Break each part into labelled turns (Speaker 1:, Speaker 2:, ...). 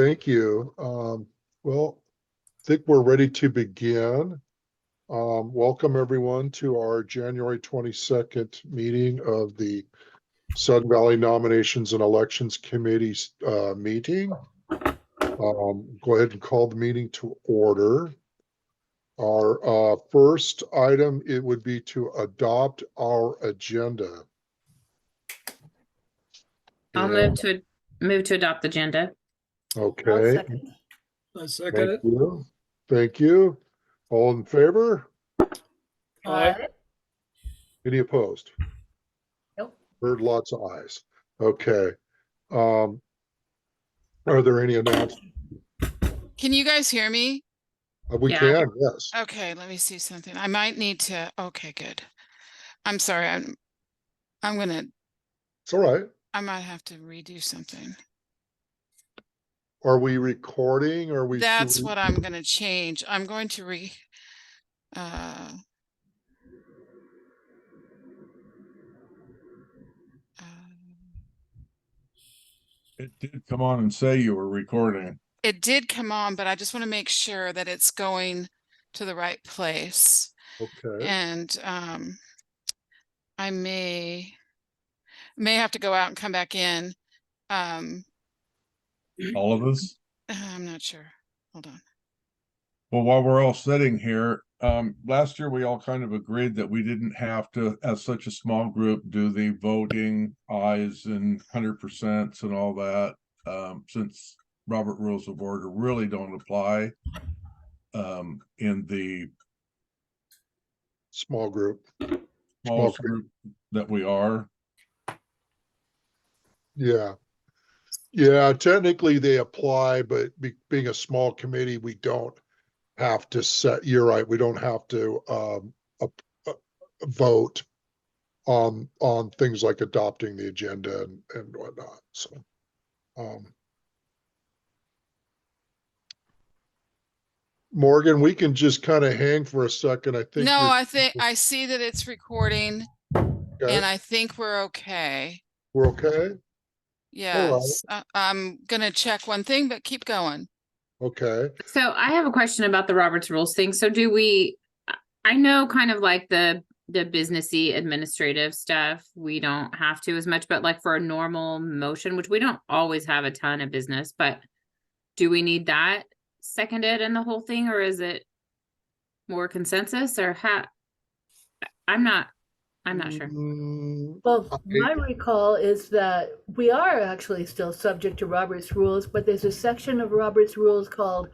Speaker 1: thank you. Well, I think we're ready to begin. Welcome everyone to our January 22nd meeting of the Sun Valley Nominations and Elections Committee's meeting. Go ahead and call the meeting to order. Our first item, it would be to adopt our agenda.
Speaker 2: I'll move to adopt the agenda.
Speaker 1: Okay.
Speaker 3: I second
Speaker 1: Thank
Speaker 3: it.
Speaker 1: you. Thank you. All in favor?
Speaker 3: Aye.
Speaker 1: Any opposed?
Speaker 4: Nope.
Speaker 1: Heard lots of ayes. Okay. Are there any announcements?
Speaker 5: Can you guys hear me?
Speaker 1: We
Speaker 2: Yeah.
Speaker 1: can, yes.
Speaker 5: Okay, let me see something. I might need to, okay, good. I'm sorry, I'm gonna,
Speaker 1: It's all right.
Speaker 5: I might have to redo something.
Speaker 1: Are we recording? Are we?
Speaker 5: That's what I'm gonna change. I'm going to
Speaker 6: It did come on and say you were recording.
Speaker 5: it did come on, but I just want to make sure that it's going to the right place.
Speaker 1: Okay.
Speaker 5: And I may have to go out and come back in.
Speaker 6: All of us.
Speaker 5: I'm not sure. Hold on.
Speaker 6: Well, while we're all sitting here, last year we all kind of agreed that we didn't have to, as such a small group, do the voting ayes and 100% and all that, since Robert Rules of Order really don't apply in the
Speaker 1: Small group.
Speaker 6: smallest
Speaker 1: Okay.
Speaker 6: group that we are.
Speaker 1: Yeah. Yeah, technically they apply, but being a small committee, we don't have to set, you're right, we don't have to vote on things like adopting the agenda and whatnot. So Morgan, we can just kind of hang for a second. I think
Speaker 5: No, I think I see that it's recording
Speaker 1: okay.
Speaker 5: and I think we're okay.
Speaker 1: We're okay.
Speaker 5: Yes, I'm gonna check one thing, but keep going.
Speaker 1: Okay.
Speaker 2: So I have a question about the Roberts Rules thing. So do we, I know kind of like the businessy administrative stuff, we don't have to as much, but like for a normal motion, which we don't always have a ton of business, but do we need that seconded in the whole thing, or is it more consensus, or how? I'm not sure.
Speaker 4: Well, my recall is that we are actually still subject to Robert's Rules, but there's a section of Robert's Rules called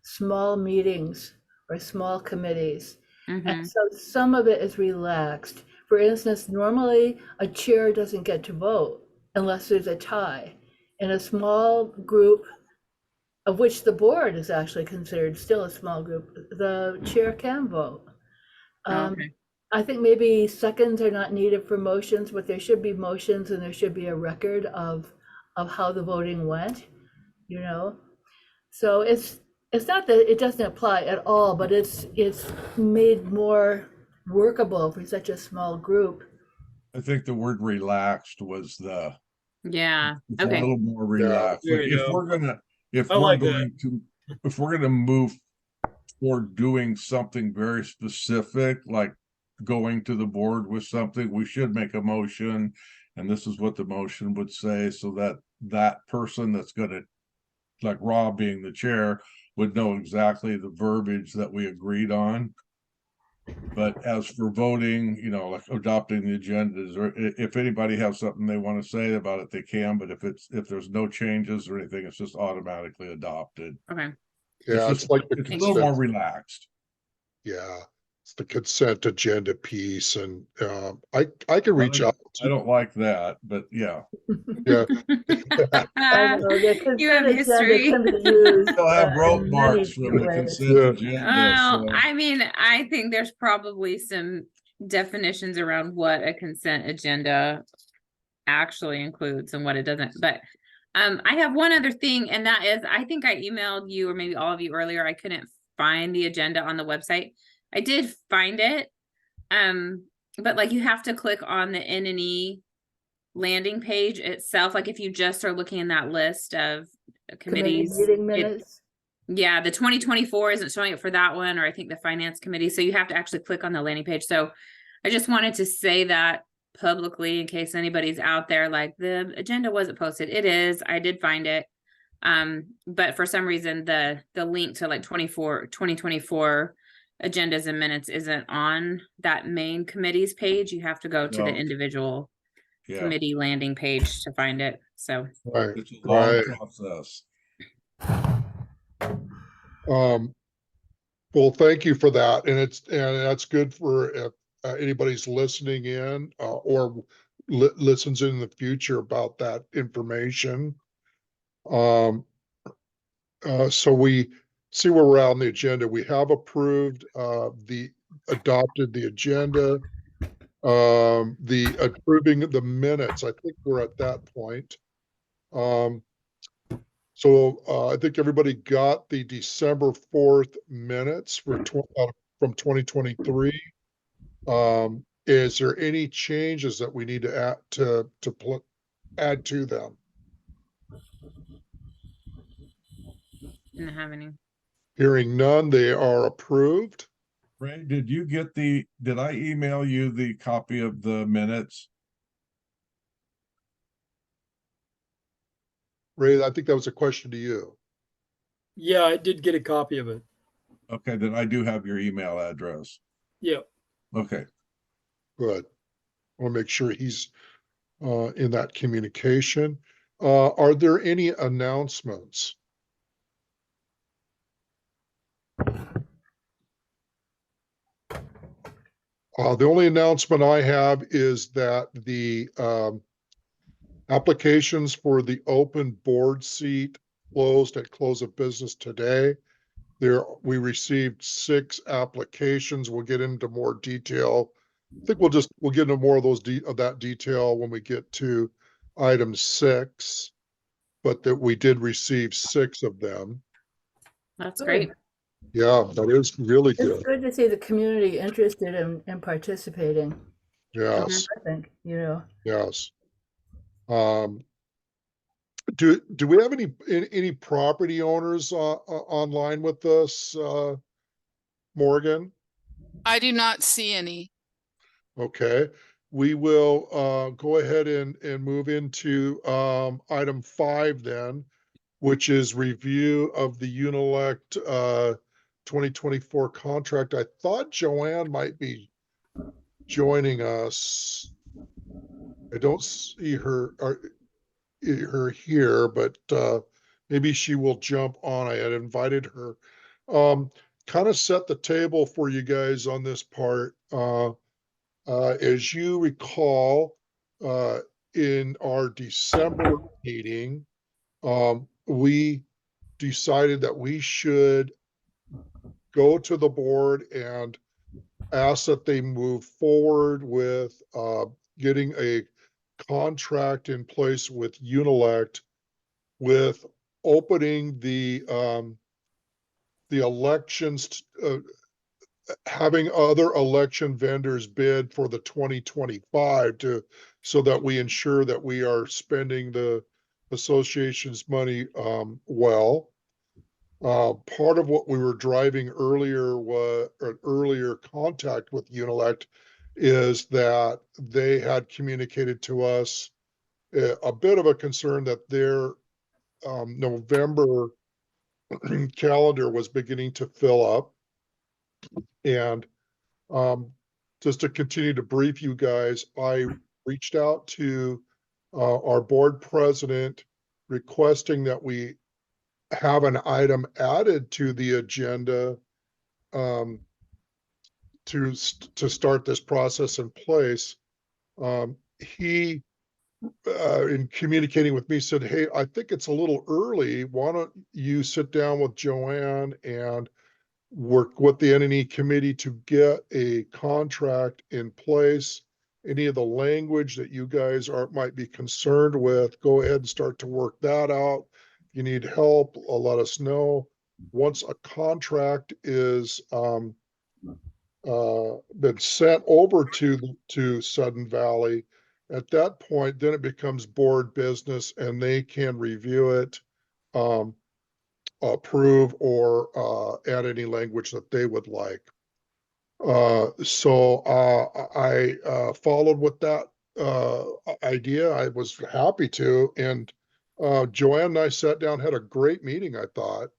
Speaker 4: small meetings or small committees.
Speaker 2: Mhm.
Speaker 4: And so some of it is relaxed. For instance, normally a chair doesn't get to vote unless there's a tie. In a small group, of which the board is actually considered still a small group, the chair can vote.
Speaker 2: Okay.
Speaker 4: I think maybe seconds are not needed for motions, but there should be motions and there should be a record of how the voting went, you know? So it's not that it doesn't apply at all, but it's made more workable for such a small group.
Speaker 6: I think the word relaxed was the
Speaker 2: Yeah.
Speaker 6: it's
Speaker 2: Okay.
Speaker 6: a little more relaxed.
Speaker 3: There you
Speaker 6: If
Speaker 3: go.
Speaker 6: we're gonna,
Speaker 3: I like that.
Speaker 6: if we're gonna move toward doing something very specific, like going to the board with something, we should make a motion. And this is what the motion would say, so that that person that's gonna, like Rob being the chair, would know exactly the verbiage that we agreed on. But as for voting, you know, like adopting the agendas, or if anybody has something they want to say about it, they can, but if there's no changes or anything, it's just automatically adopted.
Speaker 2: Okay.
Speaker 1: Yeah, it's like the
Speaker 6: It's a little more
Speaker 1: consent.
Speaker 6: relaxed.
Speaker 1: Yeah, it's the consent agenda piece, and I can reach out.
Speaker 6: I don't like that, but yeah.
Speaker 1: Yeah.
Speaker 4: I don't know, the
Speaker 2: You have
Speaker 4: consent agenda
Speaker 2: history.
Speaker 4: can be used,
Speaker 6: They'll have rope
Speaker 4: in many
Speaker 6: marks from the
Speaker 4: ways.
Speaker 6: consent
Speaker 1: Yeah.
Speaker 6: agenda.
Speaker 2: Well,
Speaker 6: so-
Speaker 2: I mean, I think there's probably some definitions around what a consent agenda actually includes and what it doesn't. But I have one other thing, and that is, I think I emailed you or maybe all of you earlier. I couldn't find the agenda on the website. I did find it, but like you have to click on the N&E landing page itself. Like if you just are looking in that list of
Speaker 4: Committee
Speaker 2: committees.
Speaker 4: meeting
Speaker 2: It-
Speaker 4: minutes.
Speaker 2: Yeah, the 2024 isn't showing it for that one, or I think the finance committee. So you have to actually click on the landing page. So I just wanted to say that publicly in case anybody's out there like the agenda wasn't posted. It is. I did find it. But for some reason the link to like 2024 agendas and minutes isn't on that main committee's page. You have to go to the
Speaker 6: No.
Speaker 2: individual
Speaker 6: Yeah,
Speaker 2: committee landing page to find it. So
Speaker 1: Right,
Speaker 6: it's a long
Speaker 1: right.
Speaker 6: process.
Speaker 1: Well, thank you for that. And that's good for if anybody's listening in or listens in the future about that information. So we see where we're at on the agenda. We have approved adopted the agenda. The approving the minutes, I think we're at that point. So I think everybody got the December 4th minutes from 2023. Is there any changes that we need to add to them?
Speaker 2: didn't have any.
Speaker 1: Hearing none, they are approved.
Speaker 6: Ray, did I email you the copy of the minutes?
Speaker 1: Ray, I think that was a question to you.
Speaker 3: Yeah, I did get a copy of it.
Speaker 6: Okay, then I do have your email address.
Speaker 3: Yeah.
Speaker 6: Okay,
Speaker 1: Good. I want to make sure he's in that communication. Are there any announcements? The only announcement I have is that the applications for the open board seat closed at close of business today. We received 6 applications. We'll get into more detail. I think we'll get into more of that detail when we get to item 6, but that we did receive 6 of them.
Speaker 2: That's
Speaker 4: Good.
Speaker 2: great.
Speaker 1: Yeah, that is really
Speaker 4: It's
Speaker 1: good.
Speaker 4: good to see the community interested in participating,
Speaker 1: Yes,
Speaker 4: I think, you know.
Speaker 1: yes. Do we have any property owners online with us, Morgan?
Speaker 5: I do not see any.
Speaker 1: Okay, we will go ahead and move into item 5 then, which is review of the Unilect 2024 contract. I thought Joanne might be joining us. I don't see her here, but maybe she will jump on. I had invited her. Kind of set the table for you guys on this part. As you recall, in our December meeting, we decided that we should go to the board and ask that they move forward with getting a contract in place with Unilect with opening the elections, having other election vendors bid for the 2025 so that we ensure that we are spending the association's money well. Part of what we were driving earlier was an earlier contact with Unilect is that they had communicated to us a bit of a concern that their November calendar was beginning to fill up. And just to continue to brief you guys, I reached out to our board president requesting that we have an item added to the agenda to start this process in place. He, in communicating with me, said, "Hey, I think it's a little early. Why don't you sit down with Joanne and work with the NNE committee to get a contract in place? Any of the language that you guys might be concerned with, go ahead and start to work that out. If you need help, let us know. Once a contract is been sent over to Sudden Valley, at that point, then it becomes board business and they can review it um, approve or add any language that they would like. So I followed with that idea. I was happy to, and Joanne and I sat down, had a great meeting, I thought.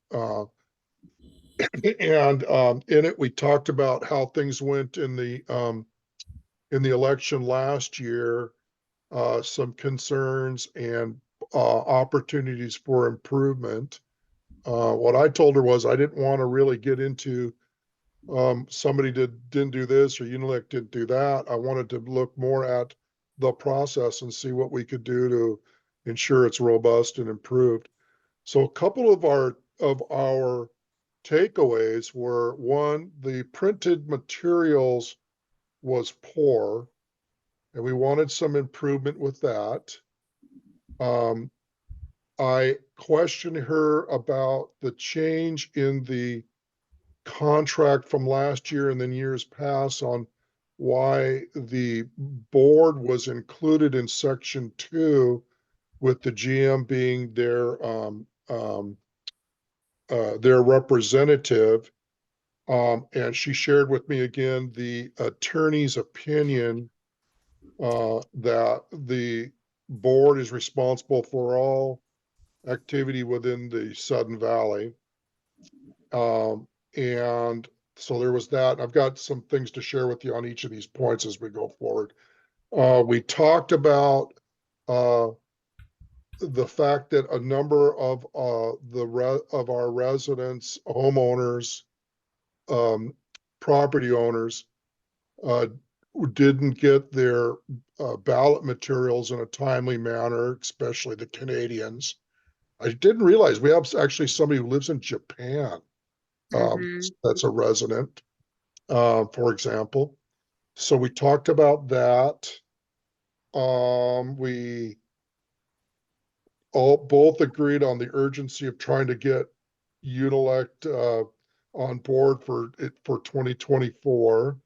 Speaker 1: And in it, we talked about how things went in the election last year, some concerns and opportunities for improvement. What I told her was I didn't want to really get into somebody didn't do this or Unilink didn't do that. I wanted to look more at the process and see what we could do to ensure it's robust and improved. So a couple of our takeaways were, one, the printed materials was poor, and we wanted some improvement with that. I questioned her about the change in the contract from last year and then years past on why the board was included in section 2 with the GM being their representative. And she shared with me again the attorney's opinion that the board is responsible for all activity within the Sudden Valley. And so there was that. I've got some things to share with you on each of these points as we go forward. We talked about the fact that a number of our residents, homeowners, property owners didn't get their ballot materials in a timely manner, especially the Canadians. I didn't realize we have actually somebody who lives in Japan. That's a resident, for example. So we talked about that. We both agreed on the urgency of trying to get Unilect on board for 2024.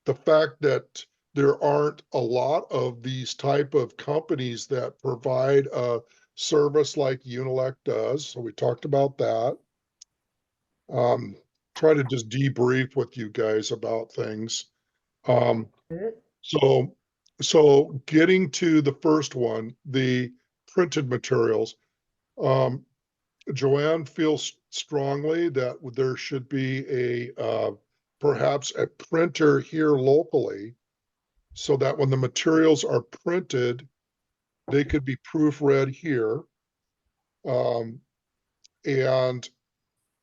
Speaker 1: The fact that there aren't a lot of these type of companies that provide a service like Unilect does. So we talked about that. Try to just debrief with you guys about things. So getting to the first one, the printed materials, Joanne feels strongly that there should be perhaps a printer here locally so that when the materials are printed, they could be proofread here. And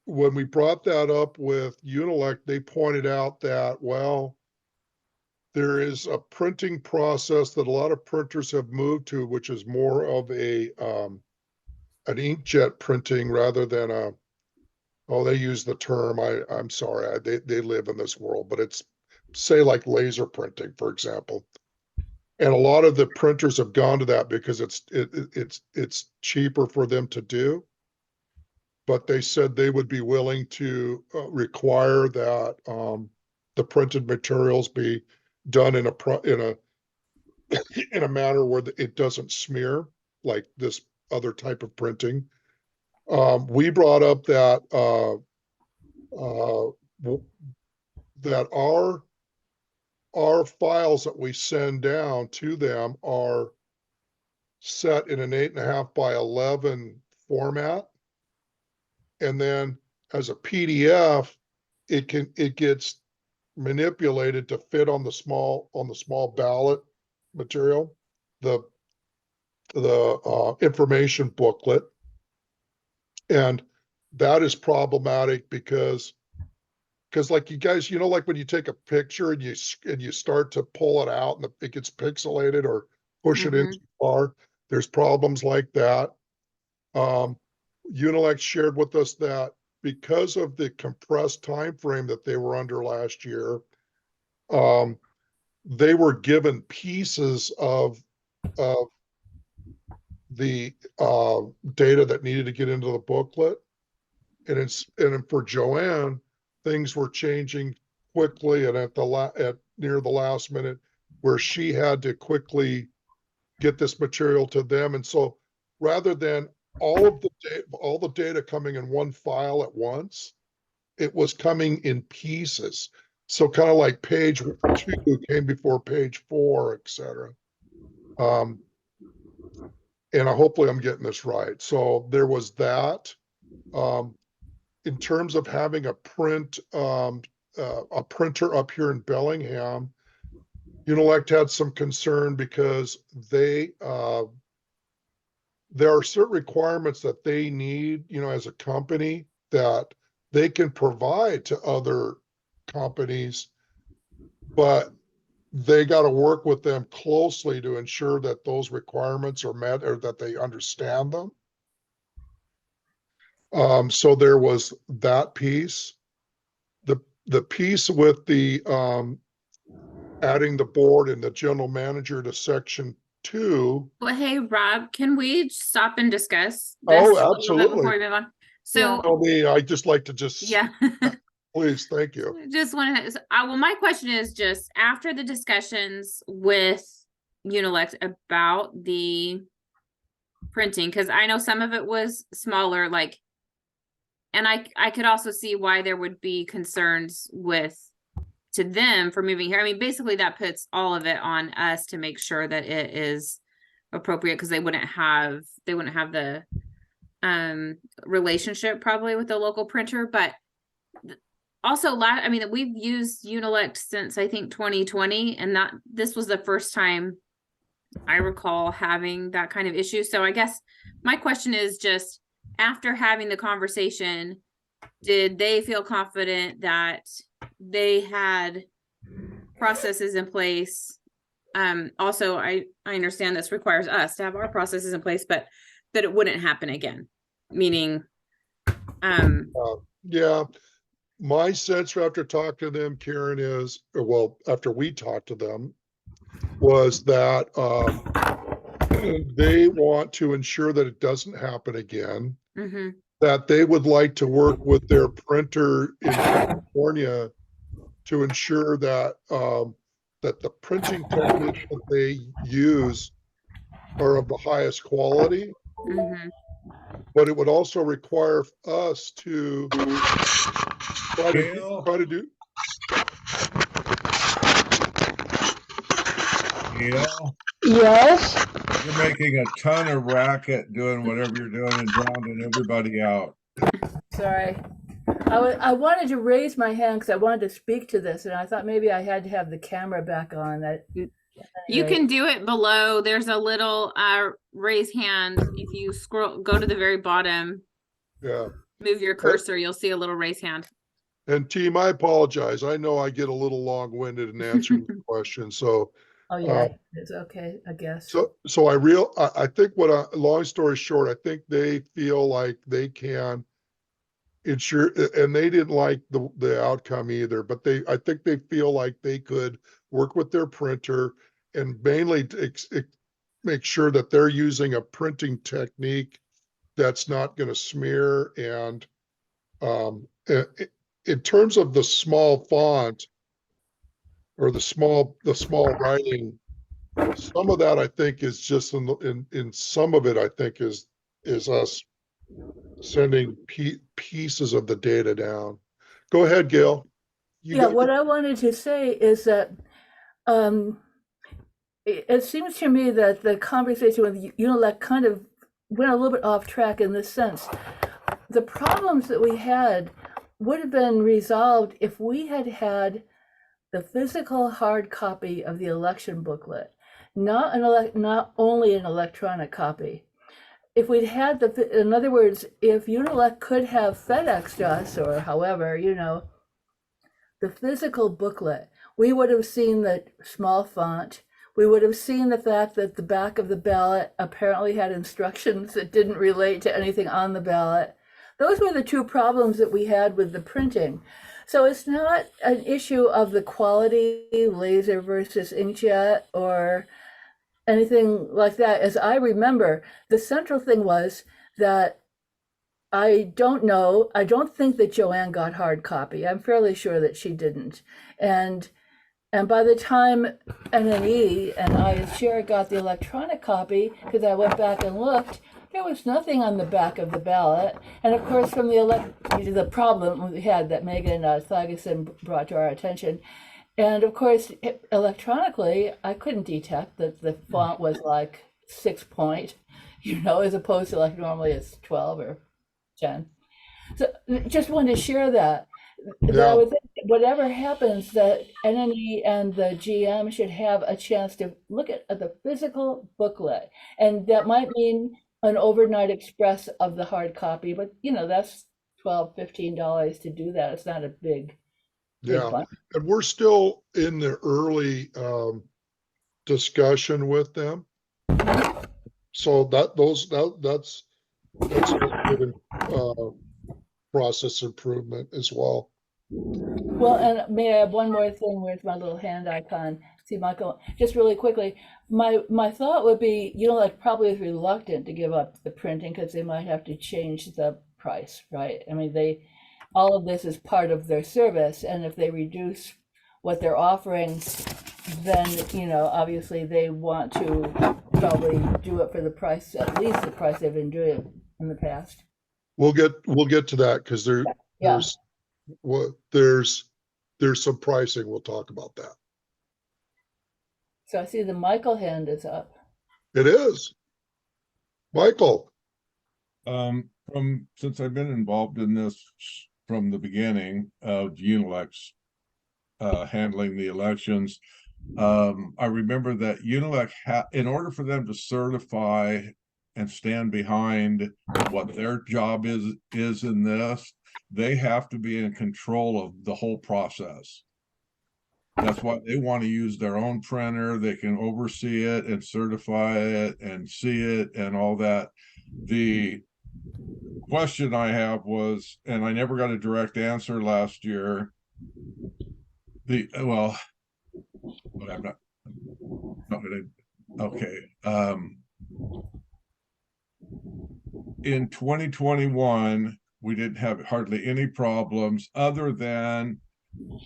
Speaker 1: when we brought that up with Unilect, they pointed out that, well, there is a printing process that a lot of printers have moved to, which is more of an inkjet printing rather than they use the term, I'm sorry, they live in this world, but it's, say, like laser printing, for example. And a lot of the printers have gone to that because it's cheaper for them to do. But they said they would be willing to require that the printed materials be done in a manner where it doesn't smear like this other type of printing. We brought up that our files that we send down to them are set in an 8.5 by 11 format. And then as a PDF, it gets manipulated to fit on the small ballot material, the information booklet. And that is problematic because like you guys, like when you take a picture and you start to pull it out and it gets pixelated or push it in too far, there's problems like that. Unilect shared with us that because of the compressed time frame that they were under last year, they were given pieces of the data that needed to get into the booklet. And for Joanne, things were changing quickly and at near the last minute where she had to quickly get this material to them. And so rather than all the data coming in one file at once. It was coming in pieces. So kind of like page 2 came before page 4, et cetera. And hopefully I'm getting this right. So there was that. In terms of having a printer up here in Bellingham, Unilect had some concern because there are certain requirements that they need, as a company that they can provide to other companies, but they got to work with them closely to ensure that those requirements are met or that they understand them. So there was that piece. The piece with the adding the board and the general manager to section 2.
Speaker 2: Well, hey, Rob, can we stop and discuss this
Speaker 1: Oh,
Speaker 2: a little bit
Speaker 1: absolutely.
Speaker 2: before we move on? So,
Speaker 1: Tell me, I just like to just,
Speaker 2: yeah.
Speaker 1: please, thank you.
Speaker 2: Just want to, well, my question is just after the discussions with Unilect about the printing, because I know some of it was smaller, like, and I could also see why there would be concerns to them for moving here. I mean, basically that puts all of it on us to make sure that it is appropriate, because they wouldn't have the relationship probably with the local printer. But also, I mean, we've used Unilect since I think 2020, and this was the first time I recall having that kind of issue. So I guess my question is just, after having the conversation, did they feel confident that they had processes in place? Also, I understand this requires us to have our processes in place, but that it wouldn't happen again, meaning,
Speaker 1: Yeah, my sense after talking to them, Karen, is, well, after we talked to them, was that they want to ensure that it doesn't happen again,
Speaker 2: mhm.
Speaker 1: that they would like to work with their printer in California to ensure that that the printing techniques that they use are of the highest quality.
Speaker 2: Mhm.
Speaker 1: But it would also require us to try to do.
Speaker 6: Gail,
Speaker 4: Yes.
Speaker 6: you're making a ton of racket doing whatever you're doing and drowning everybody out.
Speaker 4: Sorry. I wanted to raise my hand because I wanted to speak to this, and I thought maybe I had to have the camera back on.
Speaker 2: You can do it below. There's a little raise hand. If you go to the very bottom,
Speaker 1: Yeah.
Speaker 2: move your cursor, you'll see a little raise hand.
Speaker 1: And team, I apologize. I know I get a little long-winded in answering the question. So,
Speaker 4: Oh yeah, it's okay, I guess.
Speaker 1: so I think long story short, I think they feel like they can ensure, and they didn't like the outcome either, but I think they feel like they could work with their printer and mainly make sure that they're using a printing technique that's not going to smear. And in terms of the small font or the small writing, some of that I think is just in some of it I think is us sending pieces of the data down. Go ahead, Gail.
Speaker 4: What I wanted to say is that it seems to me that the conversation with Unilect kind of went a little bit off track in this sense. The problems that we had would have been resolved if we had had the physical hard copy of the election booklet, not only an electronic copy. If we'd had in other words, if Unilect could have FedExed us or however, the physical booklet, we would have seen the small font. We would have seen the fact that the back of the ballot apparently had instructions that didn't relate to anything on the ballot. Those were the two problems that we had with the printing. So it's not an issue of the quality, laser versus inkjet or anything like that. As I remember, the central thing was that I don't think that Joanne got hard copy. I'm fairly sure that she didn't. And by the time NNE and I as chair got the electronic copy, because I went back and looked, There was nothing on the back of the ballot. And of course, from the problem we had that Megan Thagason brought to our attention. And of course, electronically, I couldn't detect that the font was like 6 point, as opposed to like normally it's 12 or 10. So just wanted to share that. That I would think whatever happens, that NNE and the GM should have a chance to look at the physical booklet. And that might mean an overnight express of the hard copy, but that's $12, $15 to do that. It's not a big
Speaker 1: Yeah,
Speaker 4: bunch.
Speaker 1: and we're still in the early discussion with them. So that's a good process improvement as well.
Speaker 4: Well, and may I have one more thing with my little hand icon? See, Michael, just really quickly, my thought would be, probably is reluctant to give up the printing because they might have to change the price, right? I mean, all of this is part of their service, and if they reduce what they're offering, then obviously they want to probably do it for the price, at least the price they've been doing it in the past.
Speaker 1: We'll get to that because there's some pricing. We'll talk about that.
Speaker 4: So I see the Michael hand is up.
Speaker 1: It is. Michael.
Speaker 6: Since I've been involved in this from the beginning of Unilec's handling the elections, I remember that Unilec in order for them to certify and stand behind what their job is in this, they have to be in control of the whole process. That's why they want to use their own printer. They can oversee it and certify it and see it and all that. The question I have was, and I never got a direct answer last year. But I'm not gonna. Okay. In 2021, we didn't have hardly any problems other than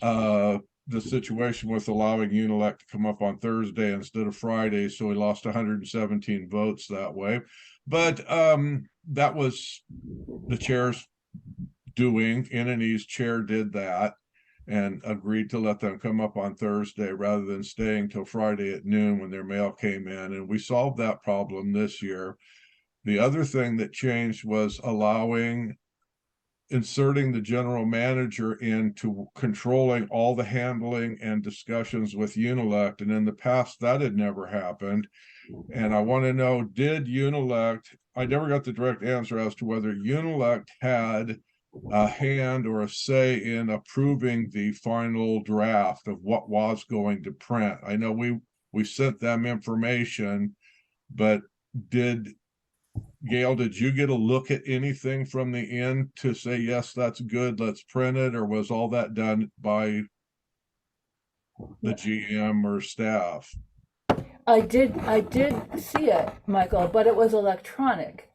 Speaker 6: the situation with allowing Unilec to come up on Thursday instead of Friday, so we lost 117 votes that way. But that was the chair's doing. NNE's chair did that and agreed to let them come up on Thursday rather than staying till Friday at noon when their mail came in, and we solved that problem this year. The other thing that changed was inserting the general manager into controlling all the handling and discussions with Unilec, and in the past that had never happened. And I want to know, did Unilec, I never got the direct answer as to whether Unilec had a hand or a say in approving the final draft of what was going to print. I know we sent them information, but Gail, did you get a look at anything from the end to say, yes, that's good, let's print it, or was all that done by the GM or staff?
Speaker 4: I did see it, Michael, but it was electronic.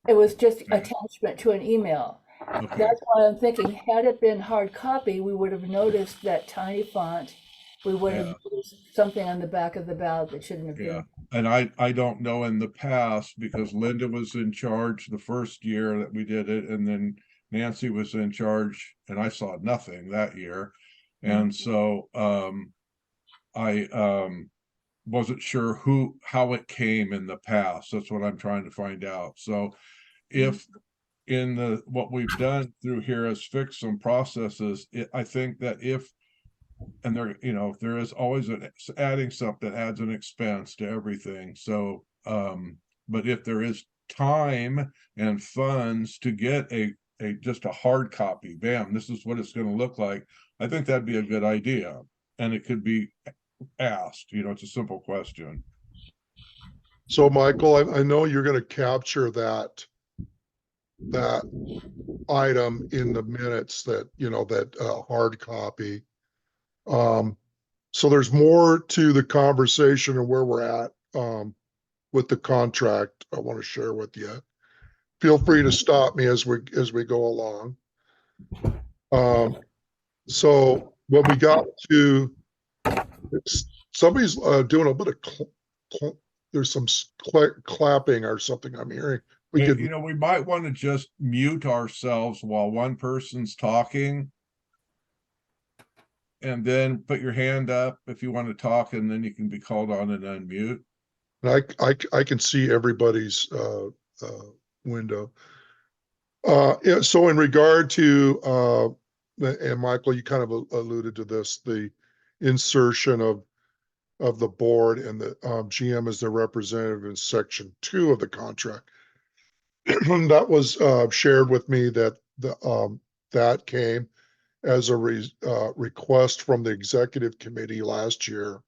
Speaker 4: It was just attachment to an email.
Speaker 6: Okay.
Speaker 4: That's why I'm thinking, had it been hard copy, we would have noticed that tiny font. We would have noticed something on the back of the ballot that shouldn't have been.
Speaker 6: And I don't know in the past, because Linda was in charge the first year that we did it, and then Nancy was in charge, and I saw nothing that year. And so I wasn't sure how it came in the past. That's what I'm trying to find out. So if in what we've done through here is fix some processes, I think that there is always adding something adds an expense to everything. So but if there is time and funds to get just a hard copy, bam, this is what it's going to look like, I think that'd be a good idea, and it could be asked. It's a simple question.
Speaker 1: So Michael, I know you're going to capture that item in the minutes, that hard copy. So there's more to the conversation and where we're at with the contract I want to share with you. Feel free to stop me as we go along. So when we got to, somebody's doing a bit of there's some clapping or something I'm hearing. We
Speaker 6: You
Speaker 1: could,
Speaker 6: know, we might want to just mute ourselves while one person's talking. And then put your hand up if you want to talk, and then you can be called on and unmute.
Speaker 1: I can see everybody's window. Yeah, so in regard to and Michael, you kind of alluded to this, the insertion of the board and the GM as the representative in section 2 of the contract. That was shared with me that that came as a request from the executive committee last year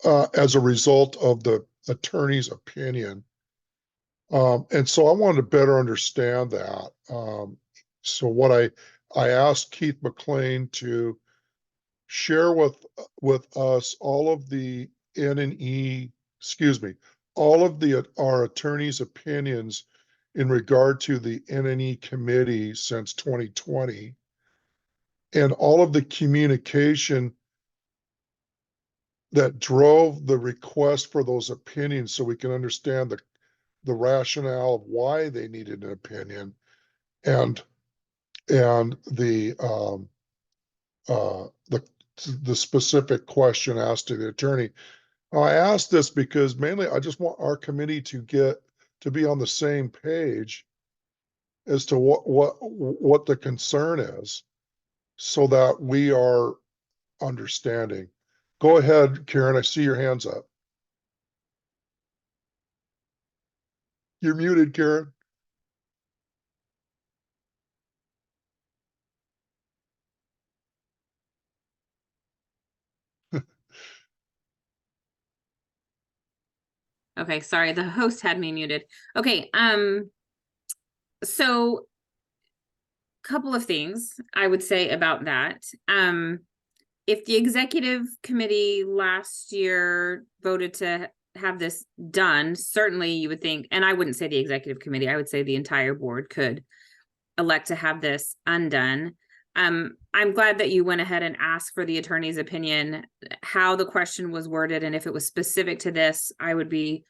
Speaker 1: as a result of the attorney's opinion. And so I wanted to better understand that. So what I asked Keith McLean to share with us all of the N&E, excuse me, all of our attorney's opinions in regard to the N&E committee since 2020, and all of the communication that drove the request for those opinions, so we can understand the rationale of why they needed an opinion, and the specific question asked to the attorney. I asked this because mainly I just want our committee to be on the same page as to what the concern is, so that we are understanding. Go ahead, Karen. I see your hands up. You're muted, Karen.
Speaker 2: Okay, sorry, the host had me muted. Okay, so couple of things I would say about that. If the executive committee last year voted to have this done, certainly you would think, and I wouldn't say the executive committee, I would say the entire board could elect to have this undone. I'm glad that you went ahead and asked for the attorney's opinion, how the question was worded, and if it was specific to this, I would be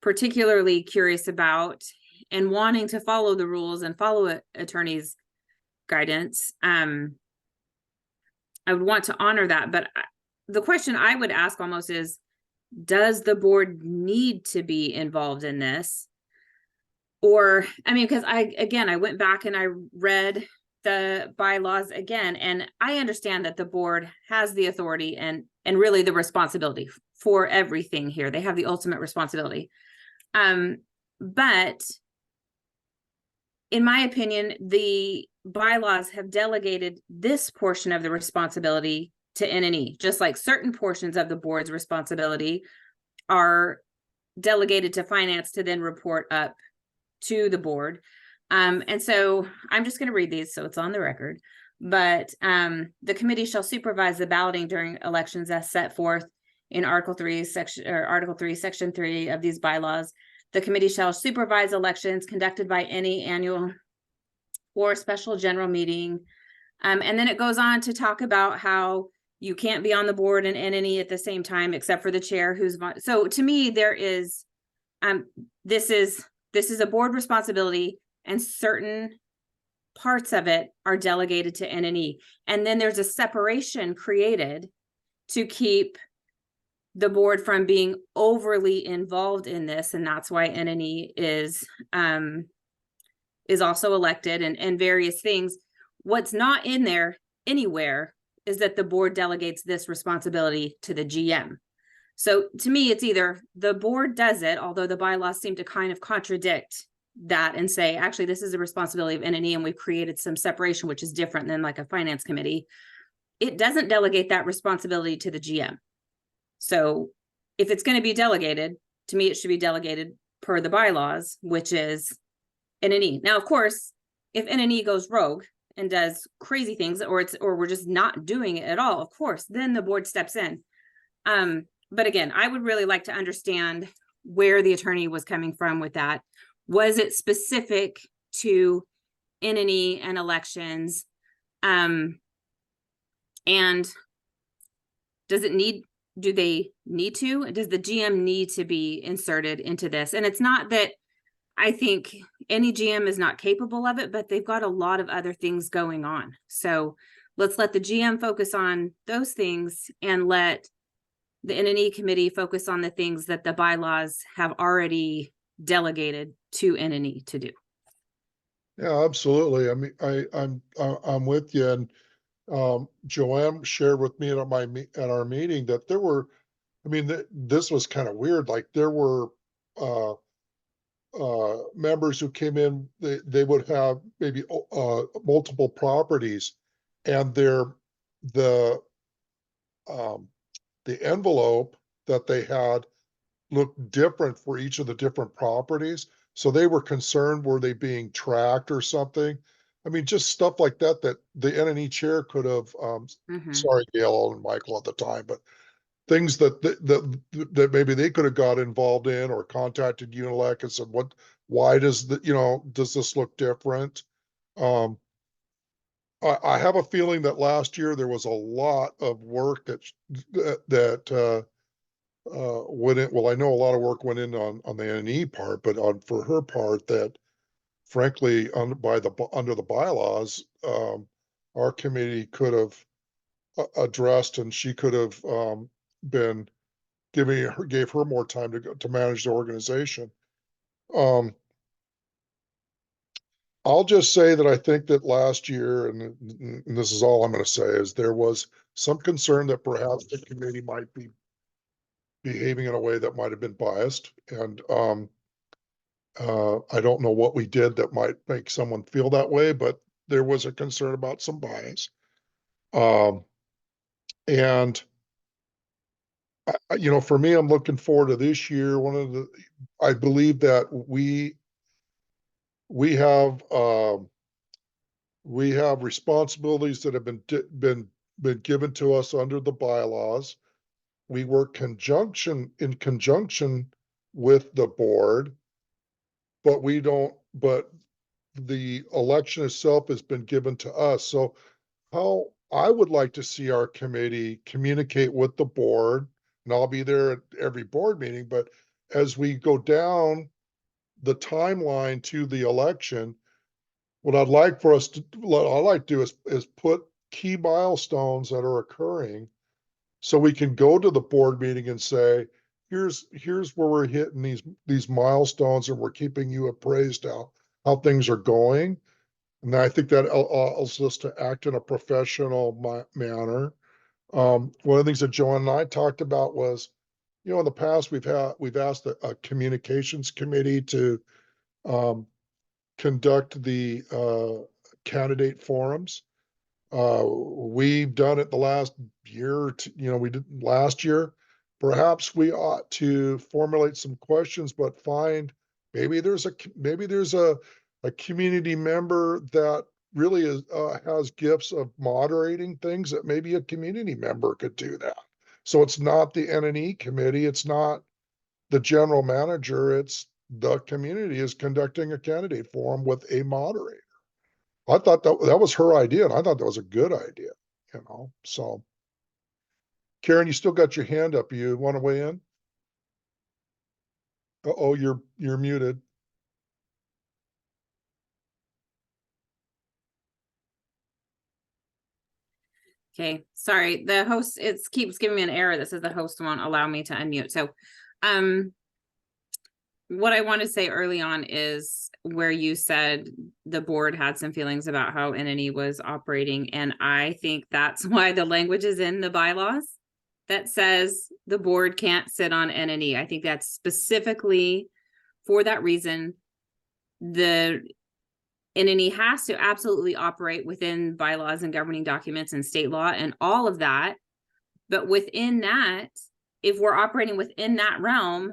Speaker 2: particularly curious about, and wanting to follow the rules and follow attorney's guidance. I would want to honor that, but the question I would ask almost is, does the board need to be involved in this? Or, I mean, because I went back and I read the bylaws again, and I understand that the board has the authority and really the responsibility for everything here. They have the ultimate responsibility. But in my opinion, the bylaws have delegated this portion of the responsibility to N&E, just like certain portions of the board's responsibility are delegated to finance to then report up to the board. And so I'm just going to read these so it's on the record. But the committee shall supervise the balloting during elections as set forth in Article 3, Section 3 of these bylaws. The committee shall supervise elections conducted by any annual or special general meeting. And then it goes on to talk about how you can't be on the board and N&E at the same time, except for the chair who's, so to me, there is, this is a board responsibility, and certain parts of it are delegated to N&E. And then there's a separation created to keep the board from being overly involved in this. And that's why N&E is also elected and various things. What's not in there anywhere is that the board delegates this responsibility to the GM. So to me, it's either the board does it, although the bylaws seem to kind of contradict that and say, actually, this is a responsibility of N&E, and we've created some separation, which is different than like a finance committee. It doesn't delegate that responsibility to the GM. So if it's going to be delegated, to me, it should be delegated per the bylaws, which is N&E. Now, of course, if N&E goes rogue and does crazy things, or we're just not doing it at all, of course, then the board steps in. But again, I would really like to understand where the attorney was coming from with that. Was it specific to N&E and elections? And does it need do they need to? Does the GM need to be inserted into this? And it's not that I think any GM is not capable of it, but they've got a lot of other things going on. So let's let the GM focus on those things and let the N&E committee focus on the things that the bylaws have already delegated to N&E to do.
Speaker 1: Yeah, absolutely. I mean, I'm with you. And Joanne shared with me at our meeting that there were, I mean, this was kind of weird. Like there were members who came in, they would have maybe multiple properties, and the envelope that they had looked different for each of the different properties. So they were concerned, were they being tracked or something? I mean, just stuff like that, that the N&E chair could have,
Speaker 2: Mhm.
Speaker 1: sorry, Gail and Michael at the time, but things that maybe they could have got involved in or contacted Unilec and said, why does does this look different? I have a feeling that last year there was a lot of work that went in. Well, I know a lot of work went in on the N&E part, but for her part, that frankly, under the bylaws, our committee could have addressed, and she could have been gave her more time to manage the organization. I'll just say that I think that last year, and this is all I'm going to say, is there was some concern that perhaps the committee might be behaving in a way that might have been biased. And I don't know what we did that might make someone feel that way, but there was a concern about some bias. And for me, I'm looking forward to this year. I believe that we have responsibilities that have been given to us under the bylaws. We work in conjunction with the board, but the election itself has been given to us. So how I would like to see our committee communicate with the board, and I'll be there at every board meeting, but as we go down the timeline to the election, what I'd like to do is put key milestones that are occurring so we can go to the board meeting and say, here's where we're hitting these milestones, and we're keeping you appraised how things are going. And I think that allows us to act in a professional manner. One of the things that Joanne and I talked about was, in the past we've asked a communications committee to conduct the candidate forums. We've done it the last year, we did last year. Perhaps we ought to formulate some questions, but find maybe there's a community member that really has gifts of moderating things, that maybe a community member could do that. So it's not the N&E committee, it's not the general manager, it's the community is conducting a candidate forum with a moderator. I thought that was her idea, and I thought that was a good idea, so. Karen, you still got your hand up. You want to weigh in? Uh-oh, you're muted.
Speaker 2: Okay, sorry, the host, it keeps giving me an error that says the host won't allow me to unmute. So, what I want to say early on is where you said the board had some feelings about how N&E was operating. And I think that's why the language is in the bylaws that says the board can't sit on N&E. I think that's specifically for that reason. The N&E has to absolutely operate within bylaws and governing documents and state law and all of that. But within that, if we're operating within that realm,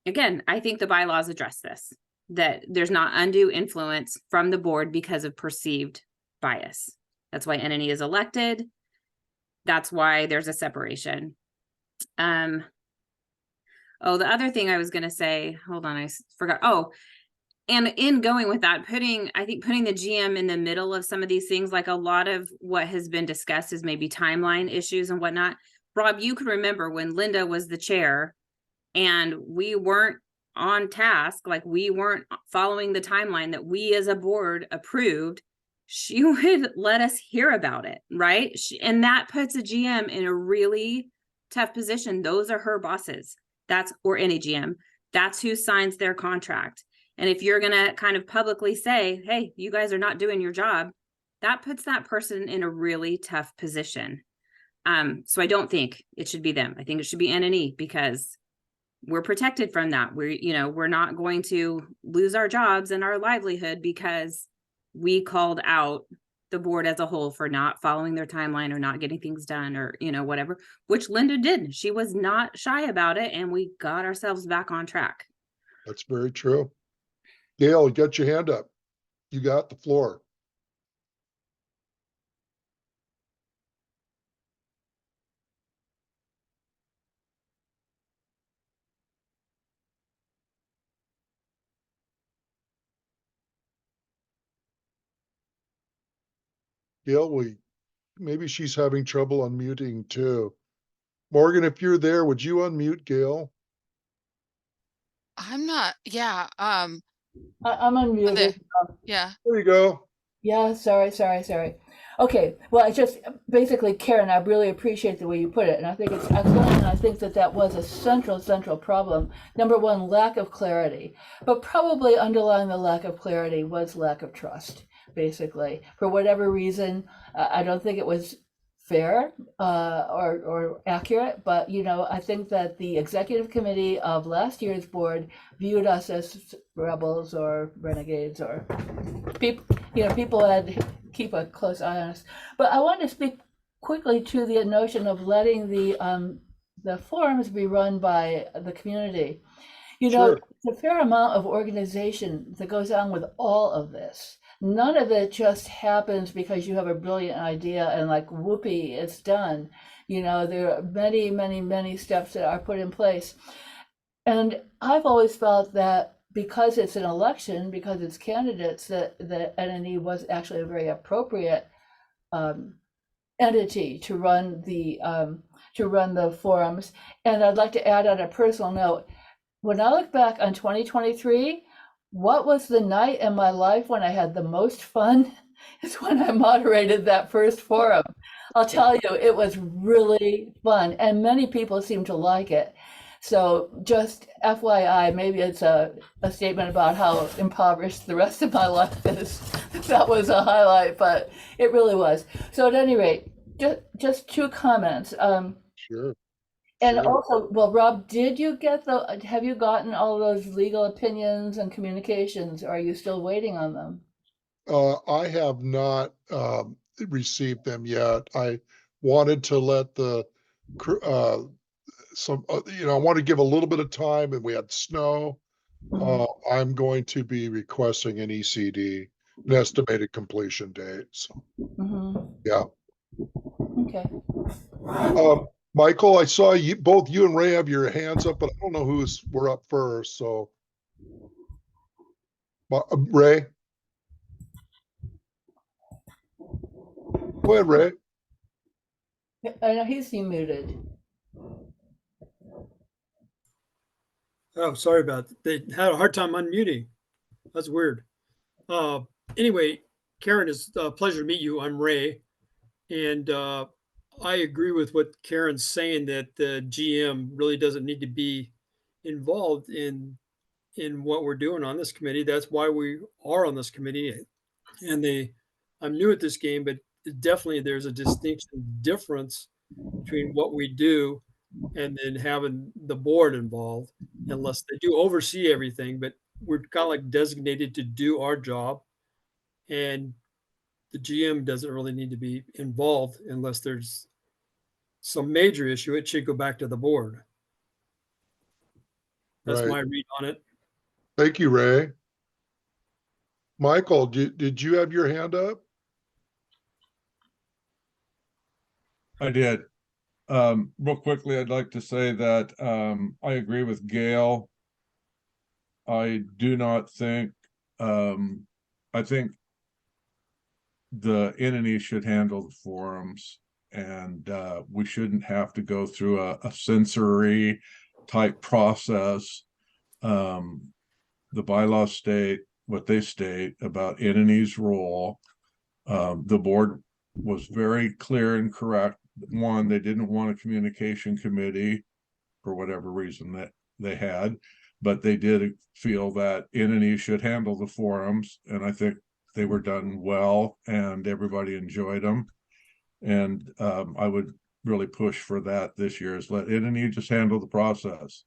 Speaker 2: again, I think the bylaws address this, that there's not undue influence from the board because of perceived bias. That's why N&E is elected. That's why there's a separation. The other thing I was going to say, hold on, I forgot. And in going with that, putting the GM in the middle of some of these things, like a lot of what has been discussed is maybe timeline issues and whatnot. Rob, you could remember when Linda was the chair and we weren't on task, like we weren't following the timeline that we as a board approved, she would let us hear about it, right? And that puts a GM in a really tough position. Those are her bosses. Or any GM. That's who signs their contract. And if you're going to kind of publicly say, hey, you guys are not doing your job, that puts that person in a really tough position. So I don't think it should be them. I think it should be N&E, because we're protected from that. We're not going to lose our jobs and our livelihood because we called out the board as a whole for not following their timeline or not getting things done, or, whatever, which Linda did. She was not shy about it, and we got ourselves back on track.
Speaker 1: That's very true. Gail, you got your hand up. You got the floor. Gail, maybe she's having trouble unmuting too. Morgan, if you're there, would you unmute Gail?
Speaker 5: I'm not, yeah,
Speaker 4: I'm
Speaker 5: there,
Speaker 4: unmuted.
Speaker 5: yeah.
Speaker 1: There you go.
Speaker 4: Yeah, sorry. Okay, well, I just, basically, Karen, I really appreciate the way you put it, and I think it's excellent, and I think that was a central problem. Number one, lack of clarity, but probably underlying the lack of clarity was lack of trust, basically. For whatever reason, I don't think it was fair or accurate, but I think that the executive committee of last year's board viewed us as rebels or renegades or people had keep a close eye on us. But I want to speak quickly to the notion of letting the forums be run by the community.
Speaker 1: Sure.
Speaker 4: It's a fair amount of organization that goes on with all of this. None of it just happens because you have a brilliant idea and like, whoopee, it's done. There are many steps that are put in place. And I've always felt that because it's an election, because it's candidates, that the N&E was actually a very appropriate entity to run the forums. And I'd like to add on a personal note, when I look back on 2023, what was the night in my life when I had the most fun? Is when I moderated that first forum. I'll tell you, it was really fun, and many people seem to like it. So just FYI, maybe it's a statement about how impoverished the rest of my life is. That was a highlight, but it really was. So at any rate, just two comments.
Speaker 1: Sure.
Speaker 4: And
Speaker 1: Sure.
Speaker 4: also, well, Rob, have you gotten all those legal opinions and communications? Or are you still waiting on them?
Speaker 1: I have not received them yet. I wanted to let I want to give a little bit of time, and we had snow. I'm going to be requesting an ECD, an estimated completion date. So, yeah.
Speaker 4: Okay.
Speaker 1: Michael, I saw both you and Ray have your hands up, but I don't know we're up first. So, Ray, go ahead, Ray.
Speaker 4: I know he's muted.
Speaker 3: Oh, sorry about that. They had a hard time unmuting. That's weird. Anyway, Karen, it's a pleasure to meet you. I'm Ray. And I agree with what Karen's saying, that the GM really doesn't need to be involved in what we're doing on this committee. That's why we are on this committee. And I'm new at this game, but definitely there's a difference between what we do and then having the board involved, unless they do oversee everything, but we're kind of like designated to do our job. And the GM doesn't really need to be involved unless there's some major issue. It should go back to the board. That's
Speaker 1: Right.
Speaker 3: my read on it.
Speaker 1: Thank you, Ray. Michael, did you have your hand up?
Speaker 6: I did. Real quickly, I'd like to say that I agree with Gail. I do not think, I think the N&E should handle the forums. and we shouldn't have to go through a sensory type process. The bylaws state what they state about Inani's role. The board was very clear and correct. One, they didn't want a communication committee for whatever reason that they had, but they did feel that Inani should handle the forums, and I think they were done well and everybody enjoyed them. And I would really push for that this year, is let Inani just handle the process.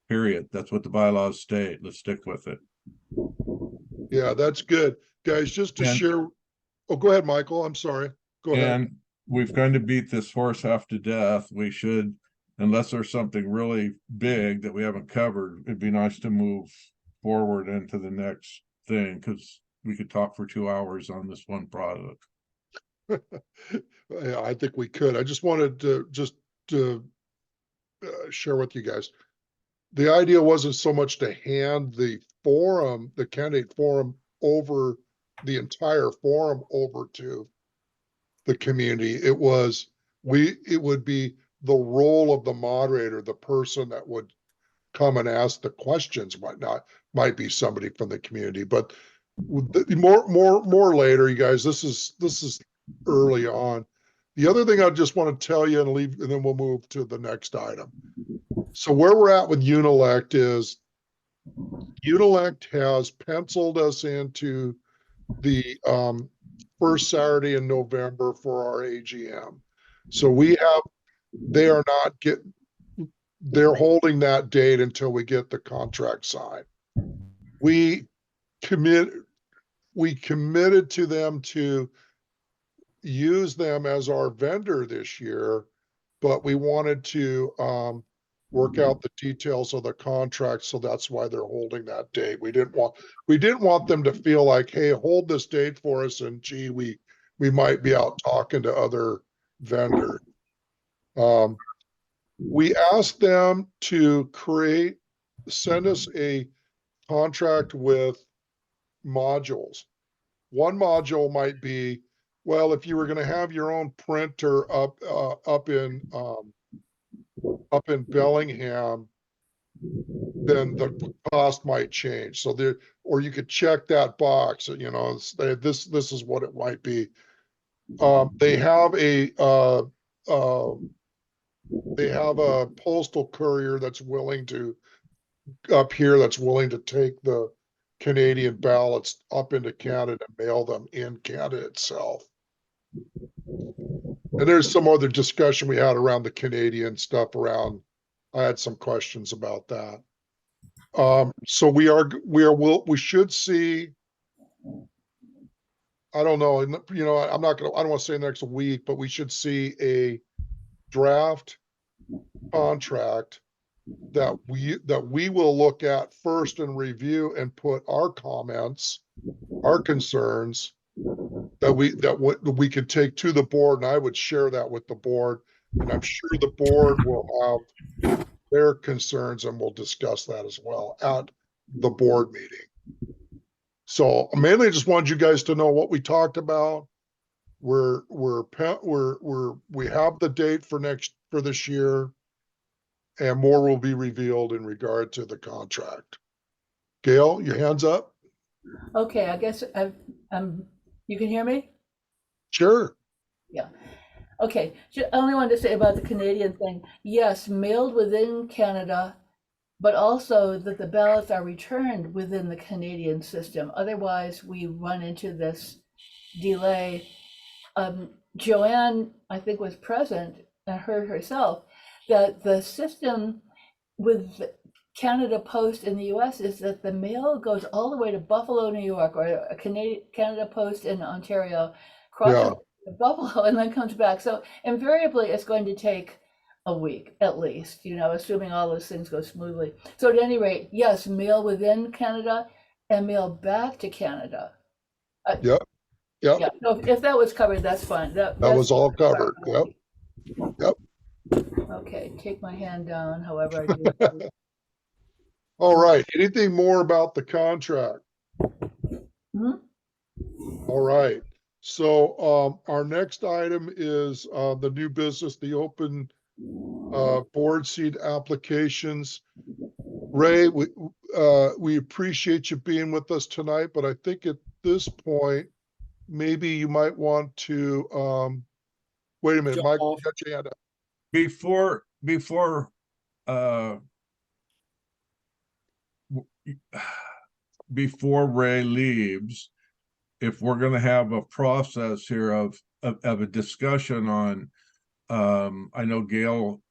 Speaker 6: Period. That's what the bylaws state. Let's stick with it.
Speaker 1: Yeah, that's good. Guys, just to
Speaker 6: And-
Speaker 1: share, oh, go ahead, Michael. I'm sorry. Go ahead.
Speaker 6: And we've kind of beat this horse half to death. We should, unless there's something really big that we haven't covered, it'd be nice to move forward into the next thing, because we could talk for 2 hours on this one product.
Speaker 1: Yeah, I think we could. I just wanted to share with you guys. The idea wasn't so much to hand the forum, the candidate forum, over the entire forum over to the community. It would be the role of the moderator, the person that would come and ask the questions, might be somebody from the community, but more later, you guys. This is early on. The other thing I just want to tell you and leave, and then we'll move to the next item. So where we're at with Unilect is Unilect has penciled us into the first Saturday in November for our AGM. So they're holding that date until we get the contract signed. We committed to them to use them as our vendor this year, but we wanted to work out the details of the contract, so that's why they're holding that date. We didn't want them to feel like, hey, hold this date for us, and gee, we might be out talking to other vendors. We asked them to send us a contract with modules. One module might be, well, if you were going to have your own printer up in Bellingham, then the cost might change. So or you could check that box, this is what it might be. They have a postal courier that's willing to take the Canadian ballots up into Canada and mail them in Canada itself. And there's some other discussion we had around the Canadian stuff I had some questions about that. So we should see, I don't know, I don't want to say next week, but we should see a draft contract that we will look at first and review and put our comments, our concerns that we could take to the board, and I would share that with the board, and I'm sure the board will have their concerns, and we'll discuss that as well at the board meeting. So mainly I just wanted you guys to know what we talked about. We have the date for this year, and more will be revealed in regard to the contract. Gail, your hands up?
Speaker 4: Okay, I guess you can hear me?
Speaker 1: Sure.
Speaker 4: Yeah. Okay, I only wanted to say about the Canadian thing. Yes, mailed within Canada, but also that the ballots are returned within the Canadian system. Otherwise, we run into this delay. Joanne, I think, was present and heard herself that the system with Canada Post in the US is that the mail goes all the way to Buffalo, New York, or a Canada Post in Ontario, crosses Buffalo, and then comes back. So invariably, it's going to take a week at least, assuming all those things go smoothly. So at any rate, yes, mail within Canada and mail back to Canada.
Speaker 1: Yep.
Speaker 4: Yeah. So if that was covered, that's fine. That
Speaker 1: was all covered. Yep.
Speaker 4: Okay, take my hand down, however I do.
Speaker 1: All right. Anything more about the contract?
Speaker 4: Mhm.
Speaker 1: All right. So, our next item is, the new business, the open, board seat applications. Ray, we appreciate you being with us tonight, but I think at this point, maybe you might want to, wait a minute,
Speaker 3: Jump
Speaker 1: Mike, you
Speaker 3: off.
Speaker 1: got your hand up.
Speaker 6: Before, uh, before Ray leaves, if we're gonna have a process here of a discussion on, I know Gail's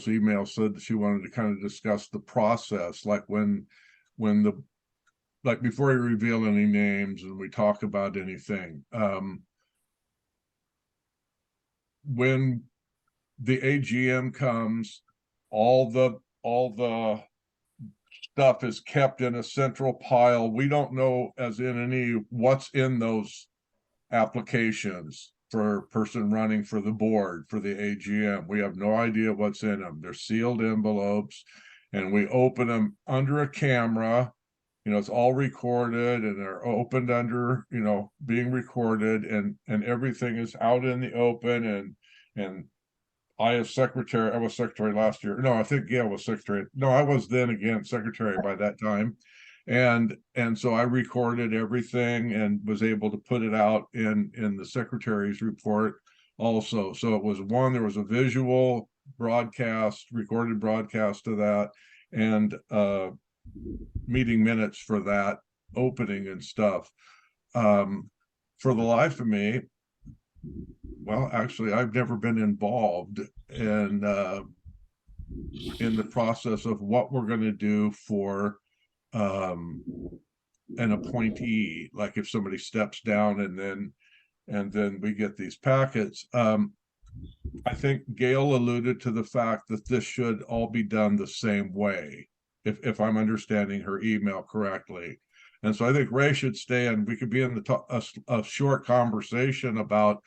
Speaker 6: email said that she wanted to kind of discuss the process, like when like before you reveal any names and we talk about anything, when the AGM comes, all the stuff is kept in a central pile. We don't know as in any what's in those applications for a person running for the board for the AGM. We have no idea what's in them. They're sealed envelopes and we open them under a camera. You know, it's all recorded and they're opened under, you know, being recorded and everything is out in the open and I was secretary last year. No, I think Gail was secretary. No, I was then again secretary by that time. And so I recorded everything and was able to put it out in the secretary's report also. So it was there was a visual broadcast, recorded broadcast of that, and meeting minutes for that opening and stuff. For the life of me, well, actually, I've never been involved in the process of what we're going to do for an appointee. Like if somebody steps down and then we get these packets. I think Gail alluded to the fact that this should all be done the same way, if I'm understanding her email correctly. And so I think Ray should stay and we could be in a short conversation about,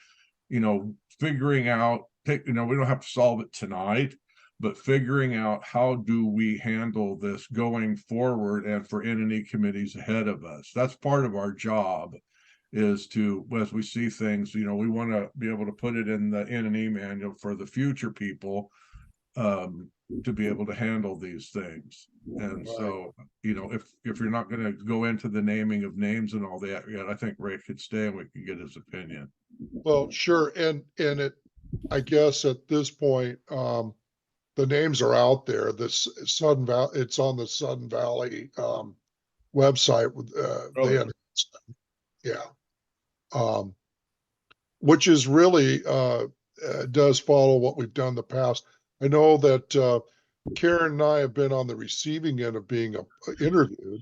Speaker 6: you know, figuring out, we don't have to solve it tonight, but figuring out how do we handle this going forward and for any committees ahead of us. That's part of our job, is to, as we see things, you know, we want to be able to put it in the N&E manual for the future people to be able to handle these things. And so, you know, if you're not going to go into the naming of names and all that yet, I think Ray could stay and we can get his opinion.
Speaker 1: Well, sure, and it, I guess at this point, the names are out there. This Sudden Valley, it's on the Sudden Valley website with they announced them. Yeah. Which is really does follow what we've done in the past. I know that Karen and I have been on the receiving end of being interviewed,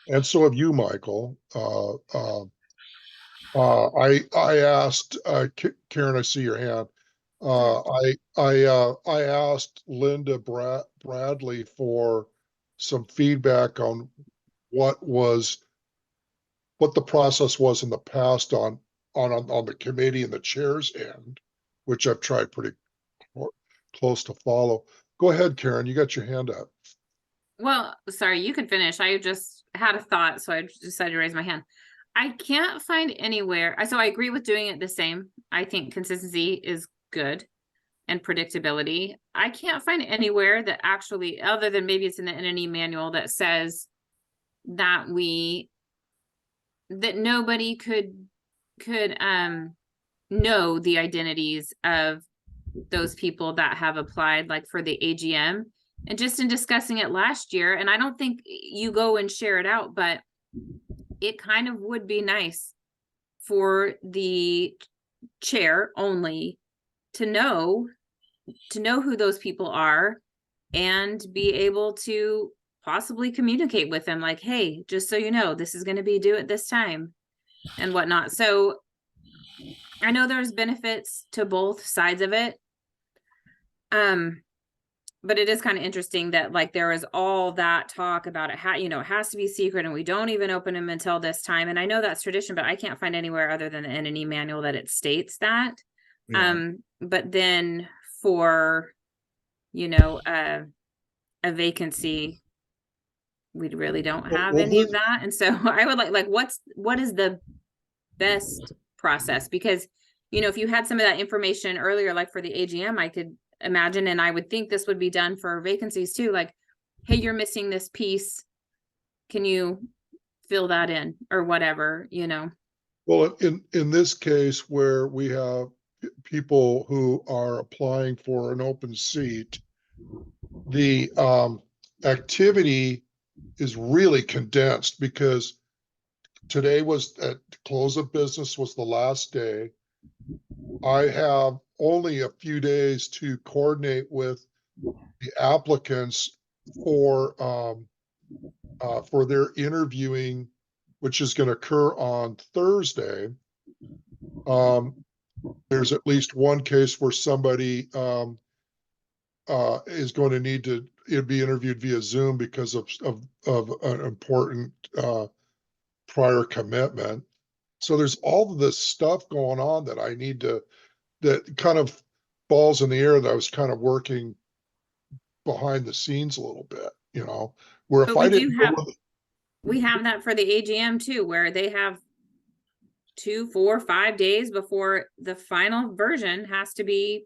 Speaker 1: and so have you, Michael. I asked Karen, I see your hand. I asked Linda Bradley for some feedback on what the process was in the past on the committee and the chair's end, which I've tried pretty close to follow. Go ahead, Karen, you got your hand up.
Speaker 2: Well, sorry, you can finish. I just had a thought, so I decided to raise my hand. I can't find anywhere. So I agree with doing it the same. I think consistency is good and predictability. I can't find anywhere that actually, other than maybe it's in the N&E manual, that says that nobody could know the identities of those people that have applied, like for the AGM. And just in discussing it last year, and I don't think you go and share it out, but it kind of would be nice for the chair only to know who those people are and be able to possibly communicate with them, like, hey, just so you know, this is going to be due at this time and whatnot. So I know there's benefits to both sides of it. But it is kind of interesting that, like, there is all that talk about it, it has to be secret and we don't even open them until this time. And I know that's tradition, but I can't find anywhere other than the N&E manual that it states that.
Speaker 6: Yeah.
Speaker 2: But then for, a vacancy, we really don't have any of that. And so I would what is the best process, because, you know, if you had some of that information earlier, like for the AGM, I could imagine, and I would think this would be done for vacancies too, like, hey, you're missing this piece. Can you fill that in or whatever, you know?
Speaker 1: Well, in this case where we have people who are applying for an open seat, the activity is really condensed because today was at close of business was the last day. I have only a few days to coordinate with the applicants for their interviewing, which is going to occur on Thursday. There's at least one case where somebody is going to need to be interviewed via Zoom because of an important prior commitment. So there's all of this stuff going on that I need to, that kind of balls in the air that I was kind of working behind the scenes a little bit, you know, where if
Speaker 2: But
Speaker 1: I
Speaker 2: we do
Speaker 1: didn't
Speaker 2: have,
Speaker 1: know the-
Speaker 2: we have that for the AGM too, where they have 2, 4, 5 days before the final version has to be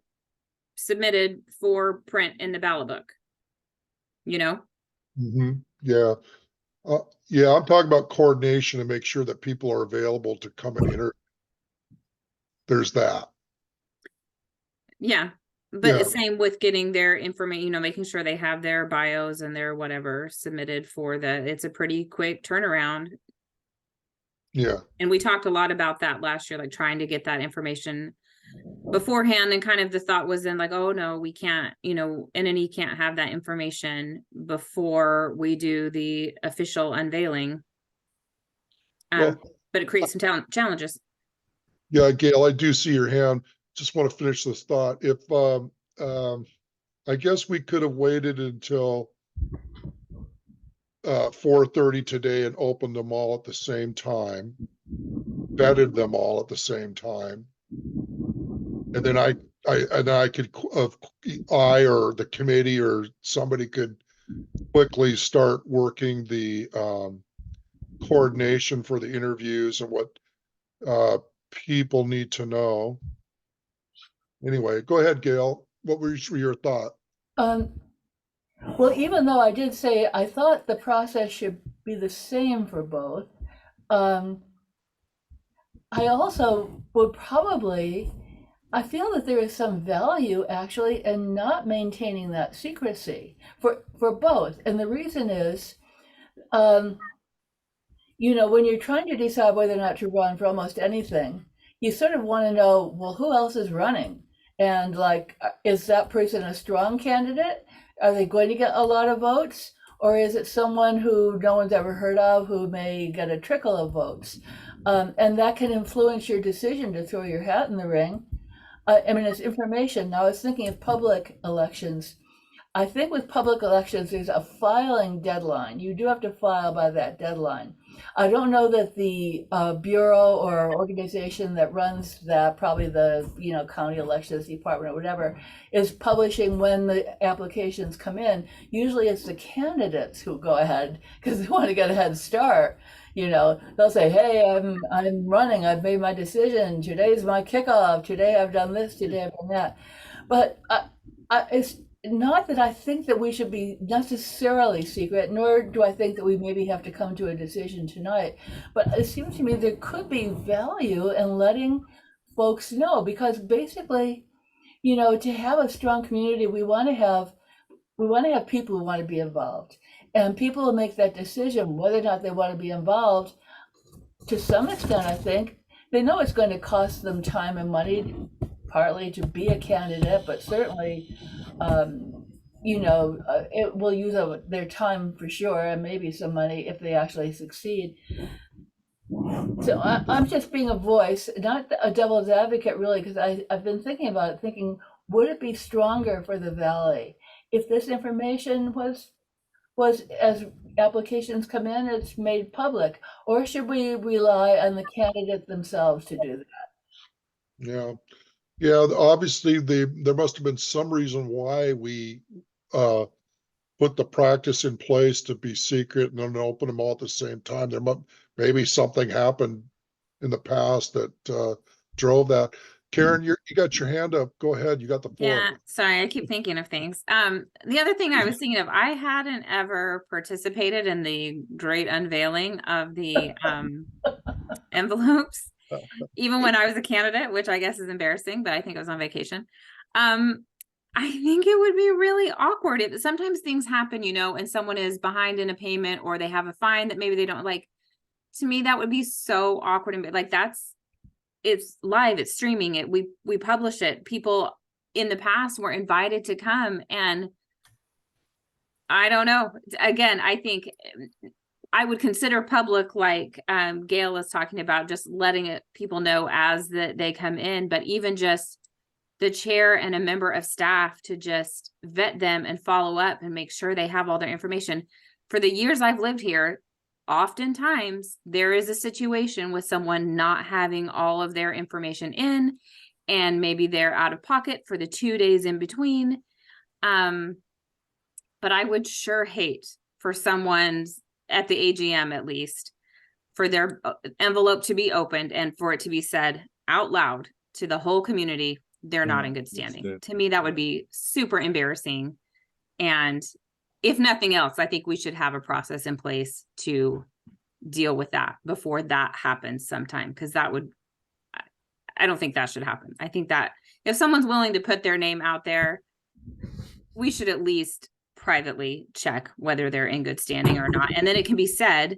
Speaker 2: submitted for print in the ballot book. You know?
Speaker 1: Mhm, yeah. Yeah, I'm talking about coordination to make sure that people are available to come and enter. There's that.
Speaker 2: Yeah. But it's same with getting their information, you know, making sure they have their bios and their whatever submitted for it's a pretty quick turnaround.
Speaker 1: Yeah,
Speaker 2: And we talked a lot about that last year, like trying to get that information beforehand, and kind of the thought was then like, oh no, we can't, you know, NNE can't have that information before we do the official unveiling.
Speaker 1: well,
Speaker 2: But it creates some challenges.
Speaker 1: yeah, Gail, I do see your hand. Just want to finish this thought. If, I guess we could have waited until 4:30 today and opened them all at the same time, vetted them all at the same time. And then I could, I or the committee or somebody could quickly start working the coordination for the interviews and what people need to know. Anyway, go ahead, Gail. What were your thought?
Speaker 4: Well, even though I did say I thought the process should be the same for both, I also would probably, I feel that there is some value actually in not maintaining that secrecy for both. And the reason is, you know, when you're trying to decide whether or not to run for almost anything, you sort of want to know, well, who else is running? And like, is that person a strong candidate? Are they going to get a lot of votes? Or is it someone who no one's ever heard of who may get a trickle of votes? And that can influence your decision to throw your hat in the ring. I mean, it's information. Now, I was thinking of public elections. I think with public elections, there's a filing deadline. You do have to file by that deadline. I don't know that the bureau or organization that runs that, probably the, you know, county elections department or whatever, is publishing when the applications come in. Usually it's the candidates who go ahead because they want to get a head start. You know, they'll say, hey, I'm running, I've made my decision, today's my kickoff, today I've done this, today I've done that. But it's not that I think that we should be necessarily secret, nor do I think that we maybe have to come to a decision tonight. But it seems to me there could be value in letting folks know, because basically, you know, to have a strong community, we want to have people who want to be involved, and people will make that decision whether or not they want to be involved. To some extent, I think they know it's going to cost them time and money, partly to be a candidate, but certainly, you know, it will use up their time for sure, and maybe some money if they actually succeed. So I'm just being a voice, not a devil's advocate, really, because I've been thinking about it, thinking, would it be stronger for the Valley if this information was as applications come in, it's made public, or should we rely on the candidates themselves to do that?
Speaker 1: Yeah. Yeah, obviously there must have been some reason why we put the practice in place to be secret and then open them all at the same time. Maybe something happened in the past that drove that. Karen, you got your hand up. Go ahead. You got the floor.
Speaker 2: Yeah, sorry, I keep thinking of things. The other thing I was thinking of, I hadn't ever participated in the great unveiling of the envelopes, even when I was a candidate, which I guess is embarrassing, but I think I was on vacation. I think it would be really awkward if sometimes things happen, you know, and someone is behind in a payment or they have a fine that maybe they don't like. To me, that would be so awkward and like it's live, it's streaming it, we publish it. People in the past were invited to come, and I don't know. Again, I think I would consider public, like Gail is talking about, just letting people know as that they come in, but even just the chair and a member of staff to just vet them and follow up and make sure they have all their information. For the years I've lived here, oftentimes there is a situation with someone not having all of their information in, and maybe they're out of pocket for the 2 days in between. But I would sure hate for someone's at the AGM, at least, for their envelope to be opened and for it to be said out loud to the whole community, they're not in good standing. To me, that would be super embarrassing. And if nothing else, I think we should have a process in place to deal with that before that happens sometime. Because I don't think that should happen. I think that if someone's willing to put their name out there, we should at least privately check whether they're in good standing or not. And then it can be said,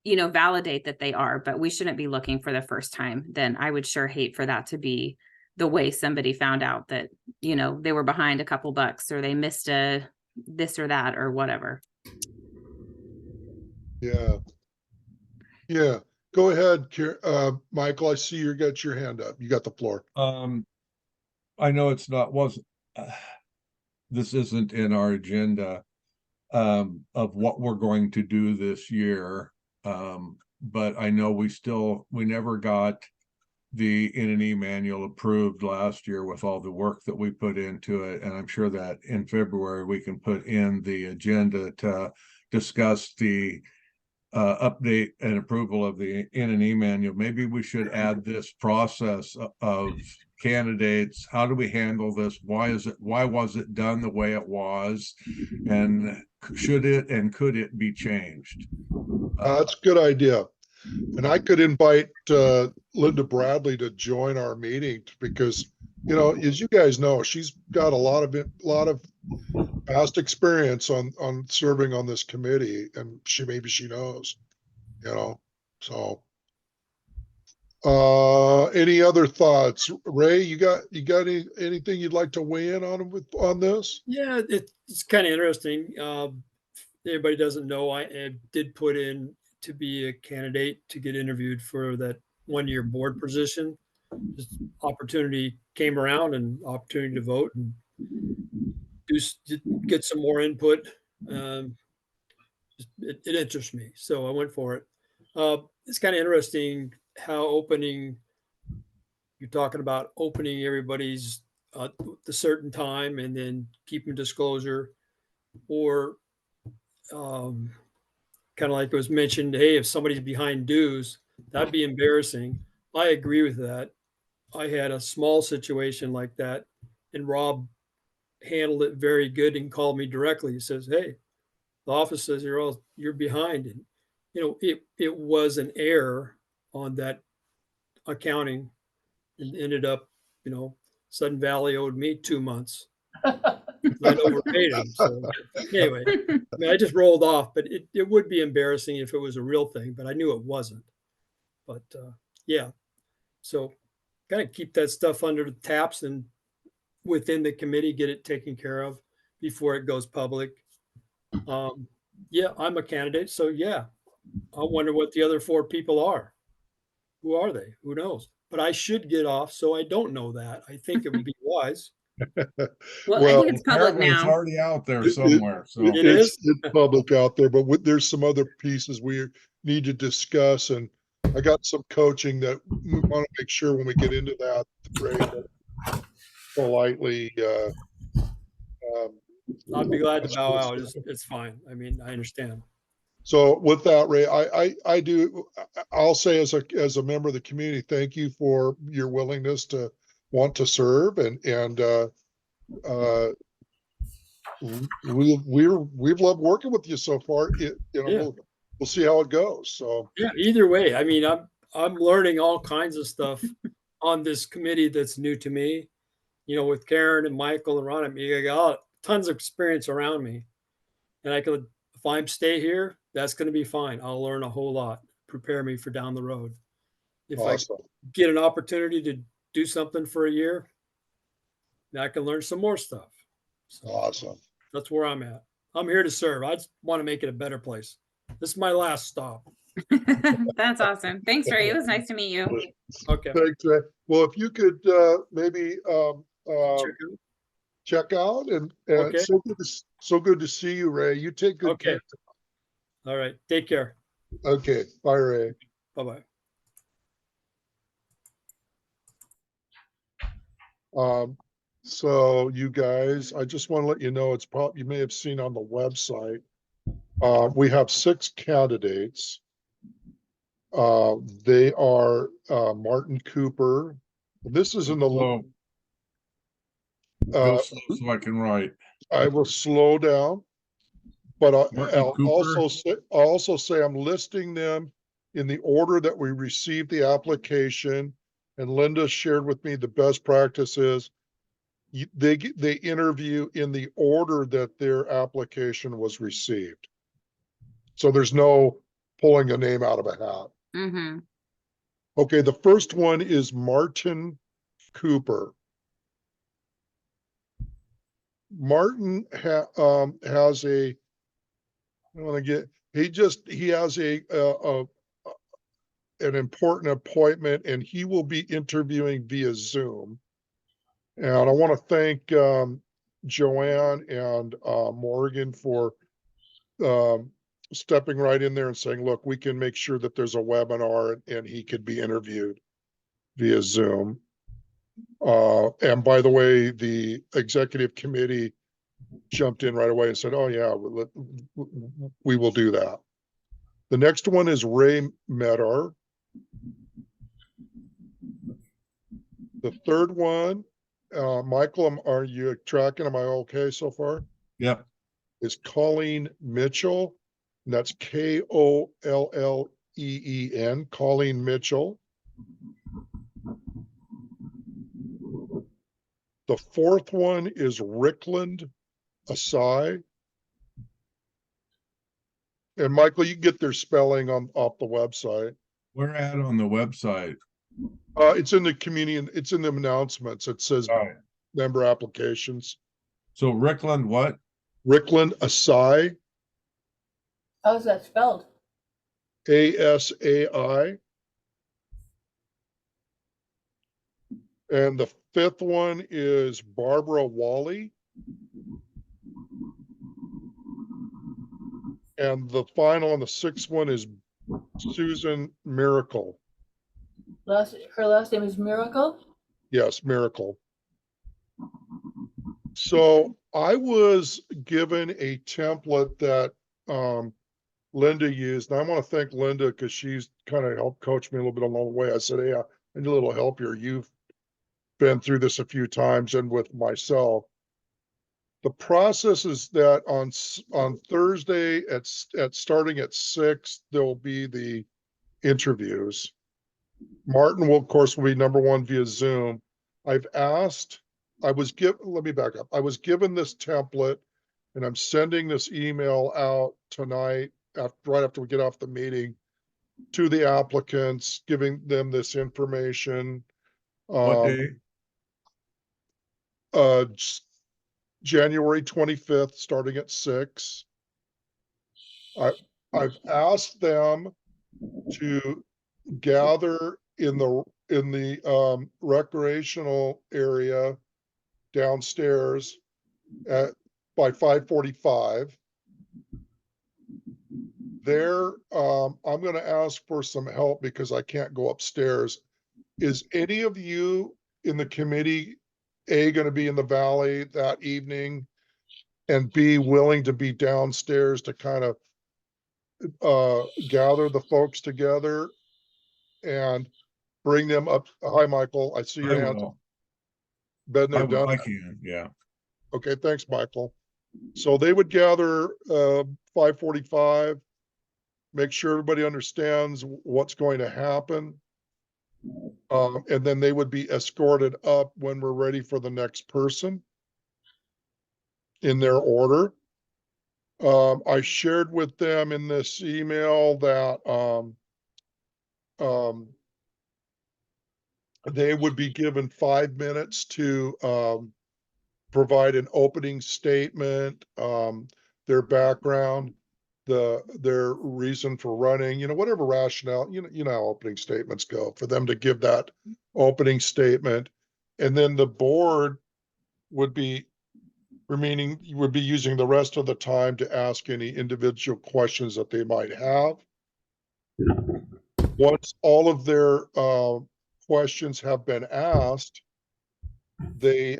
Speaker 2: you know, validate that they are, but we shouldn't be looking for the first time. Then I would sure hate for that to be the way somebody found out that, you know, they were behind a couple bucks or they missed this or that or whatever.
Speaker 1: Yeah. Yeah. Go ahead, Michael. I see you got your hand up. You got the floor.
Speaker 6: I know this isn't in our agenda of what we're going to do this year. But I know we never got the N&E manual approved last year with all the work that we put into it. And I'm sure that in February, we can put in the agenda to discuss the update and approval of the N&E manual. Maybe we should add this process of candidates. How do we handle this? Why was it done the way it was? And should it and could it be changed?
Speaker 1: That's a good idea. And I could invite Linda Bradley to join our meeting because, you know, as you guys know, she's got a lot of past experience on serving on this committee, and maybe she knows, you know. So, any other thoughts, Ray? You got anything you'd like to weigh in on this?
Speaker 3: Yeah, it's kind of interesting. Everybody doesn't know I did put in to be a candidate to get interviewed for that 1-year board position. Just opportunity came around and opportunity to vote and get some more input. It interests me, so I went for it. It's kind of interesting how you're talking about opening everybody's the certain time and then keeping disclosure, or kind of like it was mentioned, hey, if somebody's behind dues, that'd be embarrassing. I agree with that. I had a small situation like that, and Rob handled it very good and called me directly. He says, hey, the office says you're behind. And, you know, it was an error on that accounting and ended up, you know, Sudden Valley owed me 2 months. I'd overpaid him. So anyway, I mean, I just rolled off, but it would be embarrassing if it was a real thing, but I knew it wasn't. But yeah, so got to keep that stuff under the taps and within the committee, get it taken care of before it goes public. Yeah, I'm a candidate. So yeah, I wonder what the other 4 people are. Who are they? Who knows? But I should get off, so I don't know that. I think it would be wise.
Speaker 2: Well, I think it's public
Speaker 6: Apparently it's
Speaker 2: now.
Speaker 6: already out there somewhere. So
Speaker 3: It
Speaker 1: It's public out there, but there's some other pieces we need to discuss, and I got some coaching that we want to make sure when we get into that, Ray, politely.
Speaker 3: I'd be glad to bow out. It's fine. I mean, I understand.
Speaker 1: So with that, Ray, I'll say as a member of the community, thank you for your willingness to want to serve and we've loved working with you so far.
Speaker 3: Yeah.
Speaker 1: We'll see how it goes. So
Speaker 3: Yeah, either way, I mean, I'm learning all kinds of stuff on this committee that's new to me. You know, with Karen and Michael and Ron, I mean, I got tons of experience around me, and I could, if I stay here, that's going to be fine. I'll learn a whole lot, prepare me for down the road. If I
Speaker 1: awesome.
Speaker 3: get an opportunity to do something for a year, then I can learn some more stuff. So
Speaker 1: Awesome.
Speaker 3: that's where I'm at. I'm here to serve. I just want to make it a better place. This is my last stop.
Speaker 2: That's awesome. Thanks, Ray. It was nice to meet you.
Speaker 3: Okay.
Speaker 1: Thanks, Ray. Well, if you could maybe
Speaker 3: Check out.
Speaker 1: check out and
Speaker 3: Okay.
Speaker 1: so good to see you, Ray. You take good
Speaker 3: Okay. All right. Take care.
Speaker 1: care. Okay. Bye, Ray.
Speaker 3: Bye-bye.
Speaker 1: So you guys, I just want to let you know, it's probably, you may have seen on the website, we have 6 candidates. They are, Martin Cooper. This is in the,
Speaker 6: Go slow so I can write.
Speaker 1: I will slow down, but
Speaker 6: Martin
Speaker 1: I'll
Speaker 6: Cooper?
Speaker 1: also say I'm listing them in the order that we received the application. And Linda shared with me the best practices. They interview in the order that their application was received. So there's no pulling a name out of a hat.
Speaker 2: Mm-hmm.
Speaker 1: Okay, the first one is Martin Cooper. Martin has a, I want to get, he has an important appointment and he will be interviewing via Zoom. And I want to thank Joanne and Morgan for stepping right in there and saying, look, we can make sure that there's a webinar and he could be interviewed via Zoom. And by the way, the executive committee jumped in right away and said, oh yeah, we will do that. The next one is Ray Medar. The third one, Michael, are you tracking? Am I okay so far?
Speaker 6: Yep.
Speaker 1: Is Colleen Mitchell. And that's Kolleen, Colleen Mitchell. The fourth one is Rickland Asai. And Michael, you can get their spelling off the website.
Speaker 6: Where at on the website?
Speaker 1: It's in the community, it's in the announcements. It says
Speaker 6: All right.
Speaker 1: member applications.
Speaker 6: So Rickland, what?
Speaker 1: Rickland Asai,
Speaker 4: How's that spelled?
Speaker 1: ASAI. And the fifth one is Barbara Wally. And the final and the sixth one is Susan Miracle.
Speaker 4: Her last name is Miracle?
Speaker 1: Yes, Miracle. So I was given a template that Linda used, and I want to thank Linda because she's kind of helped coach me a little bit along the way. I said, hey, I need a little help here. You've been through this a few times and with myself. The process is that on Thursday at starting at 6, there'll be the interviews. Martin will, of course, will be number 1 via Zoom. Let me back up. I was given this template and I'm sending this email out tonight right after we get off the meeting to the applicants, giving them this information.
Speaker 6: What day?
Speaker 1: January 25th, starting at 6. I've asked them to gather in the recreational area downstairs by 5:45. There, I'm going to ask for some help because I can't go upstairs. Is any of you in the committee going to be in the valley that evening, and B, willing to be downstairs to kind of gather the folks together and bring them up. Hi, Michael. I see
Speaker 6: I
Speaker 1: your hand.
Speaker 6: will.
Speaker 1: Been there,
Speaker 6: I
Speaker 1: done.
Speaker 6: I can, yeah.
Speaker 1: Okay, thanks, Michael. So they would gather 5:45, make sure everybody understands what's going to happen. And then they would be escorted up when we're ready for the next person in their order. I shared with them in this email that they would be given 5 minutes to provide an opening statement, their background, their reason for running, whatever rationale, you know how opening statements go, for them to give that opening statement. And then the board would be using the rest of the time to ask any individual questions that they might have. Once all of their questions have been asked, they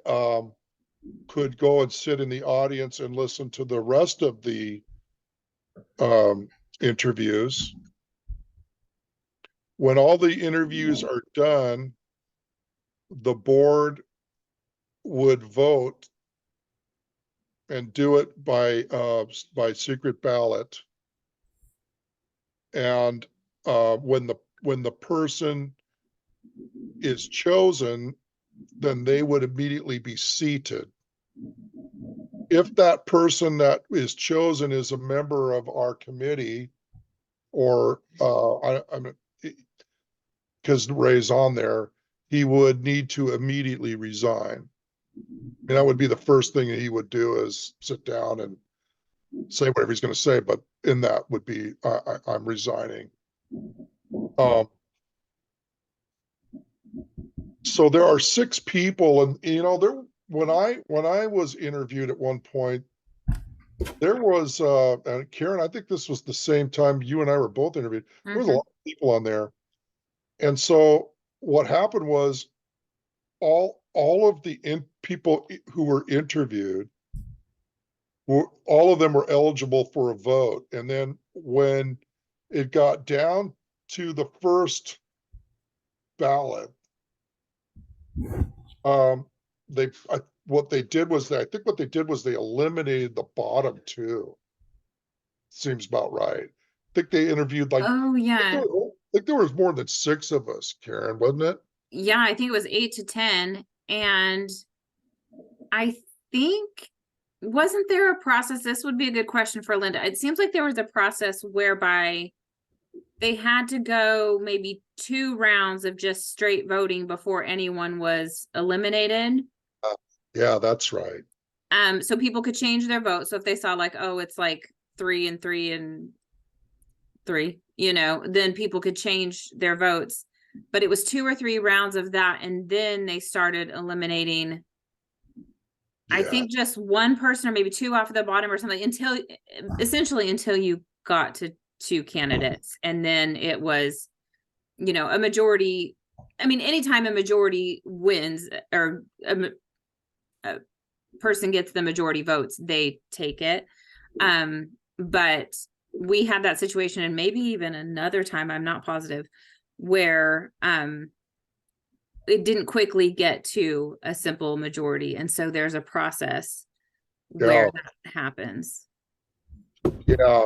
Speaker 1: could go and sit in the audience and listen to the rest of the interviews. When all the interviews are done, the board would vote and do it by secret ballot. And when the person is chosen, then they would immediately be seated. If that person that is chosen is a member of our committee, or because Ray's on there, he would need to immediately resign. And that would be the first thing that he would do, is sit down and say whatever he's going to say. But in that would be, I'm resigning. So there are 6 people, and when I was interviewed at one point, there was and Karen, I think this was the same time you and I were both interviewed. There was a lot of people on there. And so what happened was all of the people who were interviewed, all of them were eligible for a vote. And then when it got down to the first ballot, what they did was they eliminated the bottom 2. Seems about right. I think they interviewed
Speaker 2: Oh, yeah.
Speaker 1: there was more than 6 of us, Karen, wasn't it?
Speaker 2: Yeah, I think it was 8 to 10. And I think, wasn't there a process? This would be a good question for Linda. It seems like there was a process whereby they had to go maybe 2 rounds of just straight voting before anyone was eliminated.
Speaker 1: Yeah, that's right.
Speaker 2: So people could change their vote. So if they saw like, oh, it's like 3 and 3 and 3, then people could change their votes. But it was 2 or 3 rounds of that, and then they started eliminating, I think, just 1 person or maybe 2 off of the bottom or something, until you got to 2 candidates. And then it was, a majority. I mean, anytime a majority wins, or a person gets the majority votes, they take it. But we had that situation, and maybe even another time, I'm not positive, where it didn't quickly get to a simple majority. And so there's a process where that happens.
Speaker 1: Yeah.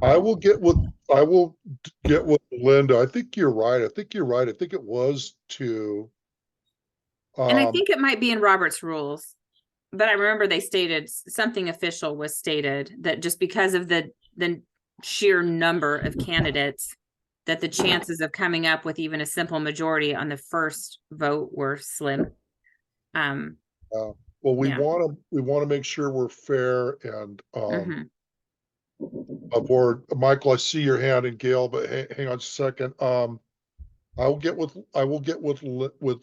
Speaker 1: I will get with Linda. I think you're right. I think it was 2.
Speaker 2: And I think it might be in Robert's rules, but I remember they stated something official was stated that just because of the sheer number of candidates, that the chances of coming up with even a simple majority on the first vote were slim.
Speaker 1: Well, we want to make sure we're fair and aboard. Michael, I see your hand, and Gail, but hang on a second. I will get with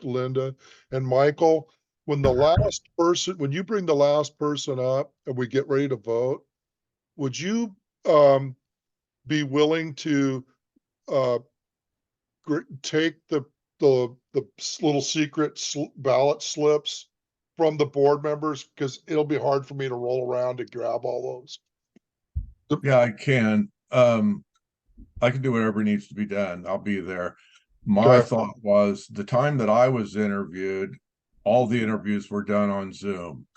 Speaker 1: Linda and Michael. When you bring the last person up and we get ready to vote, would you be willing to take the little secret ballot slips from the board members? Because it'll be hard for me to roll around to grab all those.
Speaker 6: Yeah, I can. I can do whatever needs to be done. I'll be there. My
Speaker 1: Okay.
Speaker 6: thought was the time that I was interviewed, all the interviews were done on Zoom.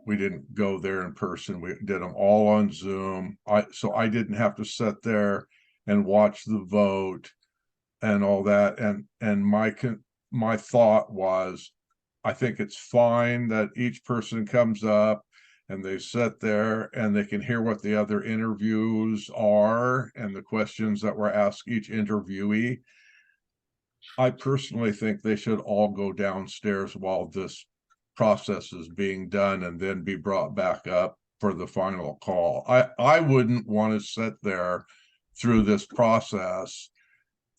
Speaker 6: We didn't go there in person. We did them all on Zoom. So I didn't have to sit there and watch the vote and all that. And my thought was, I think it's fine that each person comes up and they sit there and they can hear what the other interviews are and the questions that were asked each interviewee. I personally think they should all go downstairs while this process is being done and then be brought back up for the final call. I wouldn't want to sit there through this process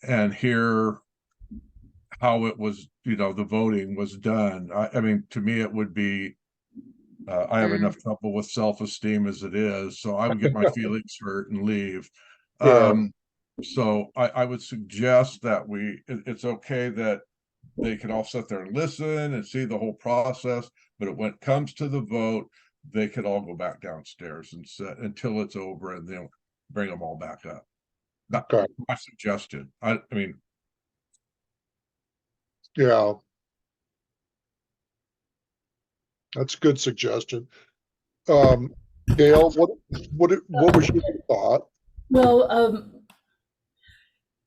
Speaker 6: and hear how it was, the voting was done. I mean, to me, it would be, I have enough trouble with self-esteem as it is, so I would get my feelings hurt and leave.
Speaker 1: Yeah.
Speaker 6: So I would suggest that it's okay that they can all sit there and listen and see the whole process, but when it comes to the vote, they could all go back downstairs and sit until it's over and then bring them all back up. That's
Speaker 1: Okay.
Speaker 6: my suggestion. I mean,
Speaker 1: Yeah. That's a good suggestion. Gail, what was your thought?
Speaker 4: Well,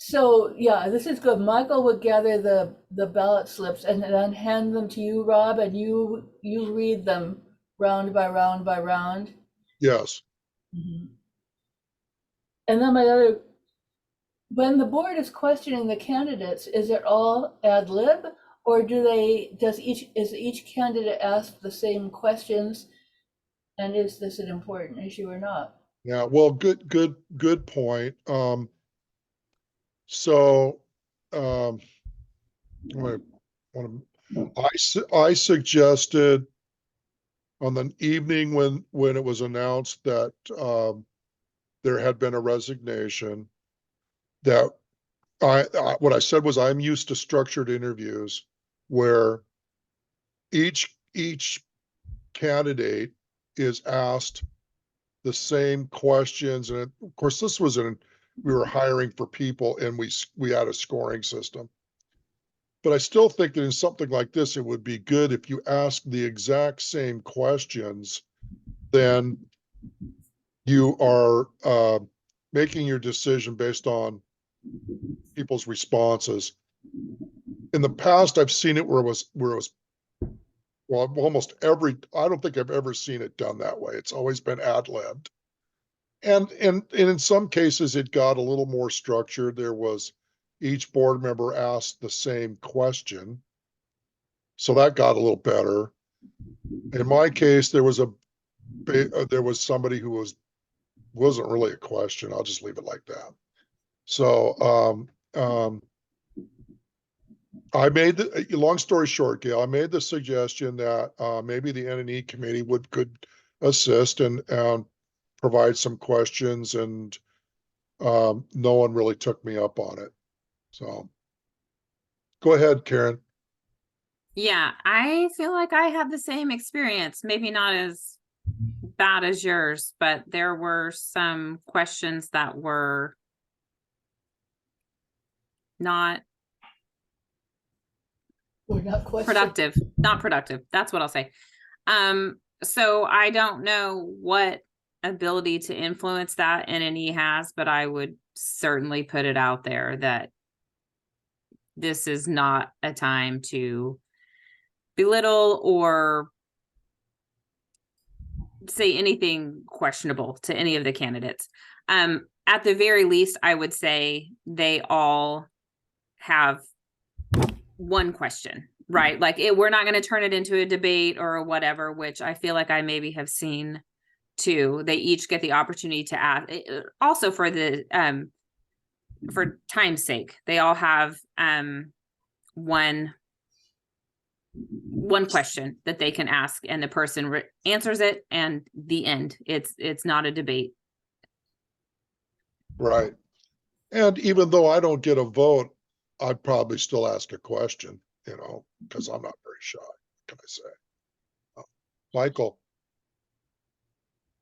Speaker 4: so yeah, this is good. Michael would gather the ballot slips and then hand them to you, Rob, and you read them round by round by round.
Speaker 1: Yes.
Speaker 4: And then when the board is questioning the candidates, is it all ad lib, or is each candidate asked the same questions? And is this an important issue or not?
Speaker 1: Yeah, well, good point. I suggested on the evening when it was announced that there had been a resignation, that what I said was I'm used to structured interviews where each candidate is asked the same questions. And of course, we were hiring for people and we had a scoring system. But I still think that in something like this, it would be good if you ask the exact same questions, then you are making your decision based on people's responses. In the past, I've seen it where it was well, I don't think I've ever seen it done that way. It's always been ad-libbed. And in some cases, it got a little more structured. There was each board member asked the same question. So that got a little better. In my case, there was somebody who wasn't really a question. I'll just leave it like that. So I made long story short, Gail, I made the suggestion that maybe the N&E committee could assist and provide some questions, and no one really took me up on it. So go ahead, Karen.
Speaker 2: Yeah, I feel like I had the same experience, maybe not as bad as yours, but there were some questions that were not
Speaker 4: We're not questioning.
Speaker 2: not productive. That's what I'll say. So I don't know what ability to influence that N&E has, but I would certainly put it out there that this is not a time to belittle or say anything questionable to any of the candidates. At the very least, I would say they all have one question, right? Like we're not going to turn it into a debate or whatever, which I feel like I maybe have seen too. They each get the opportunity to ask. Also for the for time's sake, they all have one question that they can ask, and the person answers it, and the end. It's not a debate.
Speaker 1: Right. And even though I don't get a vote, I'd probably still ask a question, because I'm not very shy. What can I say? Michael.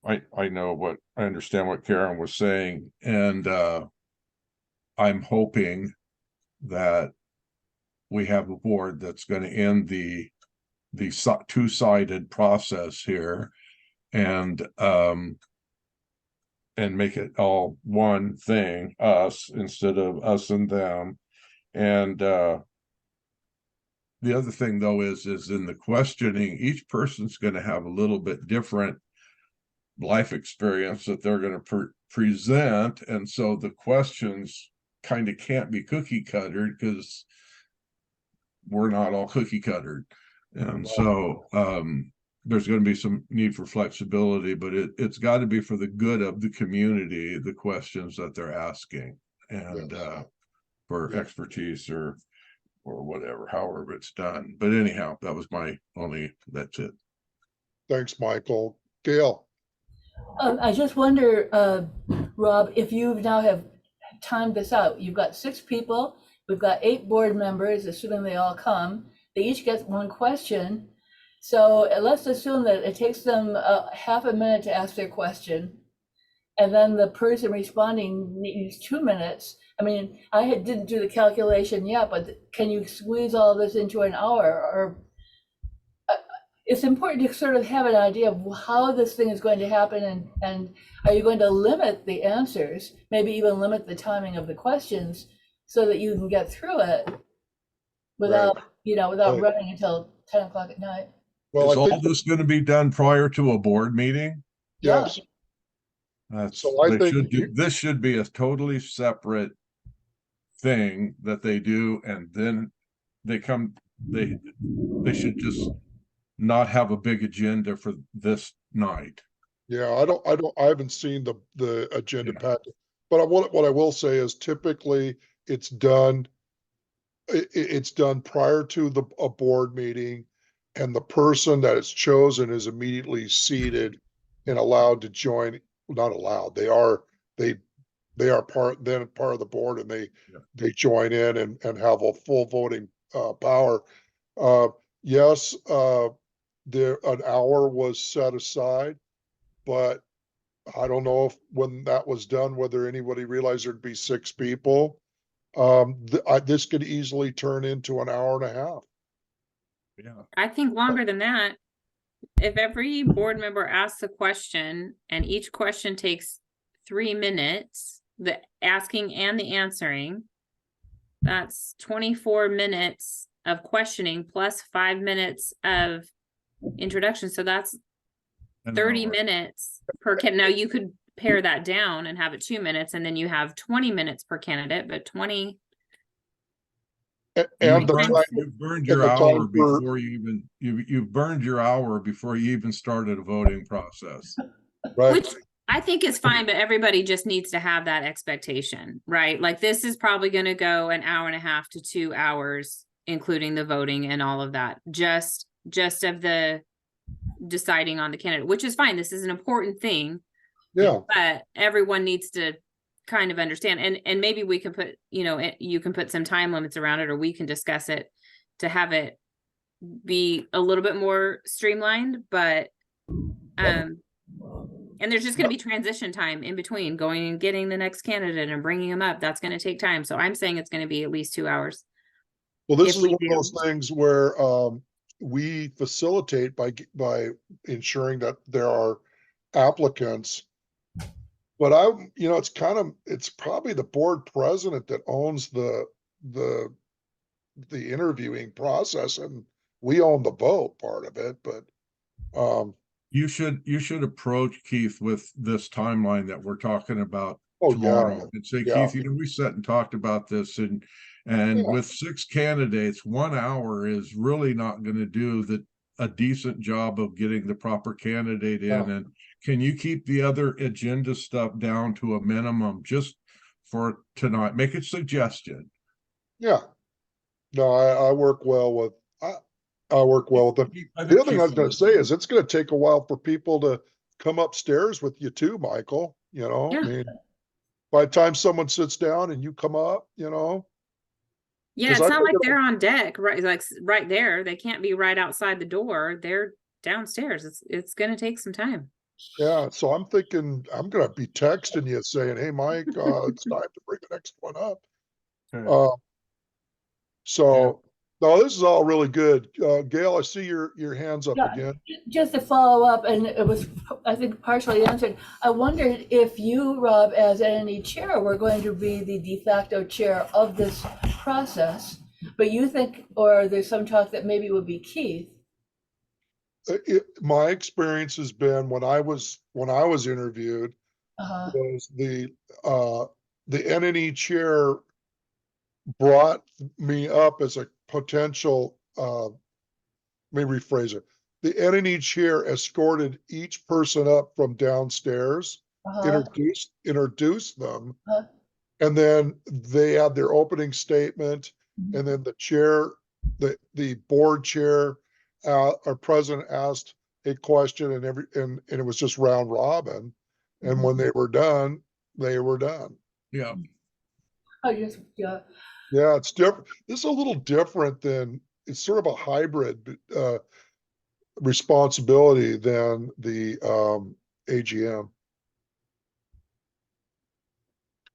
Speaker 6: I know what, I understand what Karen was saying, and I'm hoping that we have a board that's gonna end the two-sided process here and make it all one thing, us, instead of us and them. And the other thing though is in the questioning, each person's gonna have a little bit different life experience that they're gonna present, and so the questions kind of can't be cookie cuttered because we're not all cookie cuttered. And so there's going to be some need for flexibility, but it's got to be for the good of the community, the questions that they're asking, and for expertise or whatever, however it's done. But anyhow, that was that's it.
Speaker 1: Thanks, Michael. Gail?
Speaker 4: I just wonder, Rob, if you now have timed this out. You've got 6 people. We've got 8 board members, assuming they all come. They each get 1 question. So let's assume that it takes them half a minute to ask their question. And then the person responding needs 2 minutes. I mean, didn't do the calculation yet, but can you squeeze all this into an hour? Or it's important to sort of have an idea of how this thing is going to happen, and are you going to limit the answers, maybe even limit the timing of the questions so that you can get through it without, without running until 10 o'clock at night.
Speaker 1: Well,
Speaker 6: Is
Speaker 1: I
Speaker 6: all
Speaker 1: think,
Speaker 6: this going to be done prior to a board meeting?
Speaker 1: yes, So I think
Speaker 6: This should be a totally separate thing that they do, and then they should just not have a big agenda for this night.
Speaker 1: yeah, I haven't seen the agenda packet, but what I will say is typically it's done prior to a board meeting, and the person that is chosen is immediately seated and allowed to join. Not allowed, they are part of the board, and they join in and have a full voting power. Yes, an hour was set aside, but I don't know if when that was done, whether anybody realized there'd be 6 people. This could easily turn into an hour and a half.
Speaker 6: Yeah.
Speaker 2: I think longer than that. If every board member asks a question and each question takes 3 minutes, the asking and the answering, that's 24 minutes of questioning plus 5 minutes of introduction. So that's 30 minutes per candidate. Now you could pare that down and have it 2 minutes, and then you have 20 minutes per candidate, but 20.
Speaker 1: And
Speaker 6: You've burned your hour before you've burned your hour before you even started a voting process.
Speaker 1: right.
Speaker 2: Which I think is fine, but everybody just needs to have that expectation, right? Like this is probably going to go an hour and a half to 2 hours, including the voting and all of that. Just of the deciding on the candidate, which is fine. This is an important thing.
Speaker 1: Yeah.
Speaker 2: But everyone needs to kind of understand, and maybe we can put, you can put some time limits around it, or we can discuss it to have it be a little bit more streamlined, but and there's just going to be transition time in between going and getting the next candidate and bringing them up. That's going to take time. So I'm saying it's going to be at least 2 hours.
Speaker 1: Well, this
Speaker 2: If
Speaker 1: is
Speaker 2: we
Speaker 1: one
Speaker 2: do.
Speaker 1: of those things where we facilitate by ensuring that there are applicants. But it's probably the board president that owns the interviewing process, and we own the vote part of it. But
Speaker 6: You should approach Keith with this timeline that we're talking about
Speaker 1: oh
Speaker 6: tomorrow and say,
Speaker 1: yeah.
Speaker 6: Keith, we sat and talked about this, and
Speaker 1: Yeah.
Speaker 6: with 6 candidates, 1 hour is really not going to do a decent job of getting the proper candidate in.
Speaker 1: Yeah.
Speaker 6: And can you keep the other agenda stuff down to a minimum just for tonight? Make a suggestion.
Speaker 1: Yeah. No, I work well with I work well with them. The other thing I was going to say is it's going to take a while for people to come upstairs with you too, Michael.
Speaker 2: Yeah.
Speaker 1: I mean, by the time someone sits down and you come up,
Speaker 2: Yeah,
Speaker 1: 'Cause
Speaker 2: it's
Speaker 1: I
Speaker 2: not
Speaker 1: think
Speaker 2: like they're on deck, right? Like right there. They can't be right outside the door. They're downstairs. It's going to take some time.
Speaker 1: Yeah, so I'm thinking, I'm gonna be texting you saying, hey, Mike, it's time to bring the next one up.
Speaker 6: Okay.
Speaker 1: So, no, this is all really good. Gail, I see your hands up
Speaker 4: Yeah.
Speaker 1: again.
Speaker 4: Just to follow up, and it was, I think, partially answered. I wondered if you, Rob, as NNE chair, were going to be the de facto chair of this process, but you think, or there's some talk that maybe it would be Keith.
Speaker 1: My experience has been when I was interviewed,
Speaker 4: Uh-huh.
Speaker 1: was the NNE chair brought me up as a potential, let me rephrase it. The NNE chair escorted each person up from downstairs,
Speaker 4: Uh-huh.
Speaker 1: introduced them,
Speaker 4: Uh-huh.
Speaker 1: and then they had their opening statement, and then the chair, the board chair, our president asked a question, and it was just round robin. And when they were done, they were done.
Speaker 6: Yeah.
Speaker 4: I just, yeah.
Speaker 1: Yeah, it's different. This is a little different than, it's sort of a hybrid responsibility than the AGM.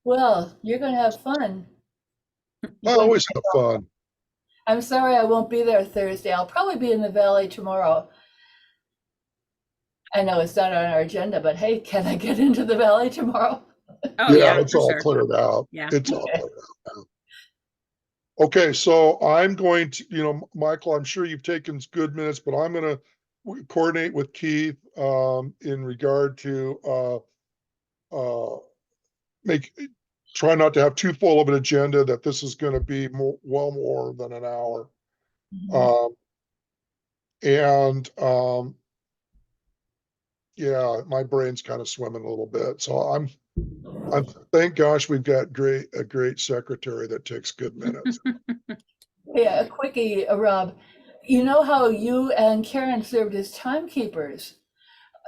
Speaker 4: Well, you're gonna have fun.
Speaker 1: I always have fun.
Speaker 4: I'm sorry I won't be there Thursday. I'll probably be in the Valley tomorrow. I know it's not on our agenda, but hey, can I get into the Valley tomorrow?
Speaker 2: Oh,
Speaker 1: Yeah,
Speaker 2: yeah,
Speaker 1: it's
Speaker 2: for
Speaker 1: all
Speaker 2: sure.
Speaker 1: cleared out.
Speaker 2: Yeah.
Speaker 1: It's all cleared out now. Okay, so I'm going to, Michael, I'm sure you've taken good minutes, but I'm gonna coordinate with Keith in regard to try not to have too full of an agenda, that this is gonna be well more than an hour. And yeah, my brain's kind of swimming a little bit, so I'm thank gosh we've got a great secretary that takes good minutes.
Speaker 4: Yeah, a quickie, Rob. You know how you and Karen served as timekeepers?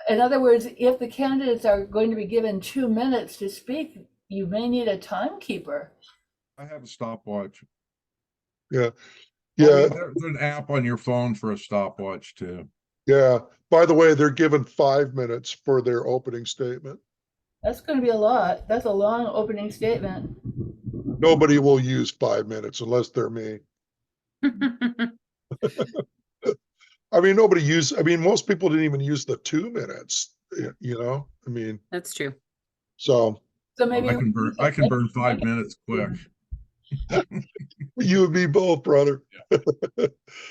Speaker 4: In other words, if the candidates are going to be given 2 minutes to speak, you may need a timekeeper.
Speaker 6: I have a stopwatch.
Speaker 1: Yeah,
Speaker 6: Well,
Speaker 1: yeah,
Speaker 6: there's an app on your phone for a stopwatch too.
Speaker 1: yeah. By the way, they're given 5 minutes for their opening statement.
Speaker 4: That's going to be a lot. That's a long opening statement.
Speaker 1: Nobody will use 5 minutes unless they're me. I mean, most people didn't even use the 2 minutes, I mean,
Speaker 2: That's true.
Speaker 1: so
Speaker 4: So maybe
Speaker 6: I can burn 5 minutes quick.
Speaker 1: you and me both, brother.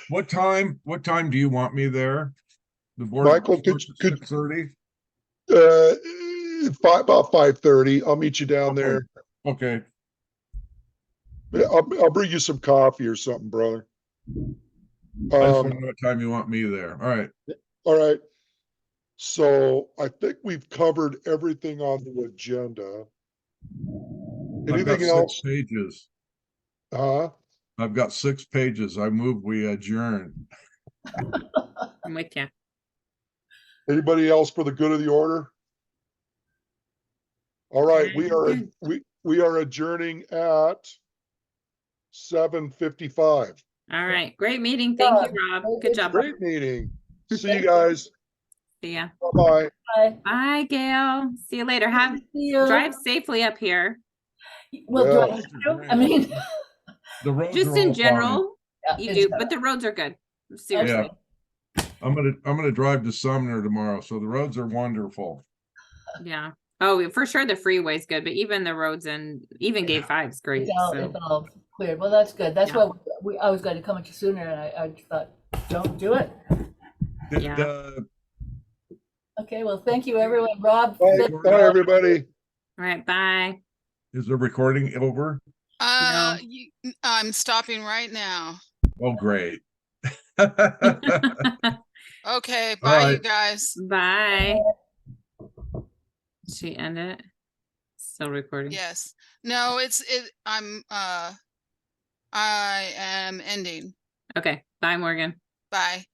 Speaker 6: What time do you want me there? The board
Speaker 1: Michael,
Speaker 6: starts at 6:30?
Speaker 1: About 5:30. I'll meet you down there.
Speaker 6: Okay.
Speaker 1: I'll bring you some coffee or something, brother.
Speaker 6: I just want to know what time you want me there. All right.
Speaker 1: All right. So I think we've covered everything on the agenda.
Speaker 6: I've got
Speaker 1: Anything
Speaker 6: 6
Speaker 1: else?
Speaker 6: pages.
Speaker 1: Huh?
Speaker 6: I've got 6 pages. I move we adjourn.
Speaker 2: I'm with you.
Speaker 1: Anybody else for the good of the order? All right, we are adjourning at 7:55.
Speaker 2: All right. Great meeting. Thank you, Rob. Good job.
Speaker 1: Great meeting. See you guys.
Speaker 2: See ya.
Speaker 1: Bye-bye.
Speaker 4: Bye.
Speaker 2: Bye, Gail. See you later.
Speaker 4: See you.
Speaker 2: Drive safely up here.
Speaker 4: Well, do I
Speaker 1: Yeah.
Speaker 4: have to? I mean,
Speaker 6: The roads
Speaker 2: Just
Speaker 6: are
Speaker 2: in
Speaker 6: all
Speaker 2: general,
Speaker 4: yeah,
Speaker 2: you
Speaker 4: it's
Speaker 2: do,
Speaker 4: fine.
Speaker 2: but the roads are good.
Speaker 6: fine.
Speaker 2: Seriously.
Speaker 6: Yeah. I'm gonna drive to Sumner tomorrow, so the roads are wonderful.
Speaker 2: Yeah. Oh, for sure the freeway's good, but even the roads and even gate 5's great.
Speaker 4: It's all cleared. Well, that's good. That's
Speaker 2: Yeah.
Speaker 4: why I was going to come at you sooner, and I thought, don't do it.
Speaker 6: Did,
Speaker 2: Yeah.
Speaker 4: Okay, well, thank you, everyone. Rob.
Speaker 1: Bye, everybody.
Speaker 2: All right, bye.
Speaker 6: Is the recording over?
Speaker 2: No.
Speaker 5: I'm stopping right now.
Speaker 6: Oh, great.
Speaker 5: Okay,
Speaker 6: All
Speaker 5: bye, you
Speaker 6: right.
Speaker 5: guys.
Speaker 2: Bye. She end it? Still recording?
Speaker 5: Yes. No, I am ending.
Speaker 2: Okay. Bye, Morgan.
Speaker 5: Bye.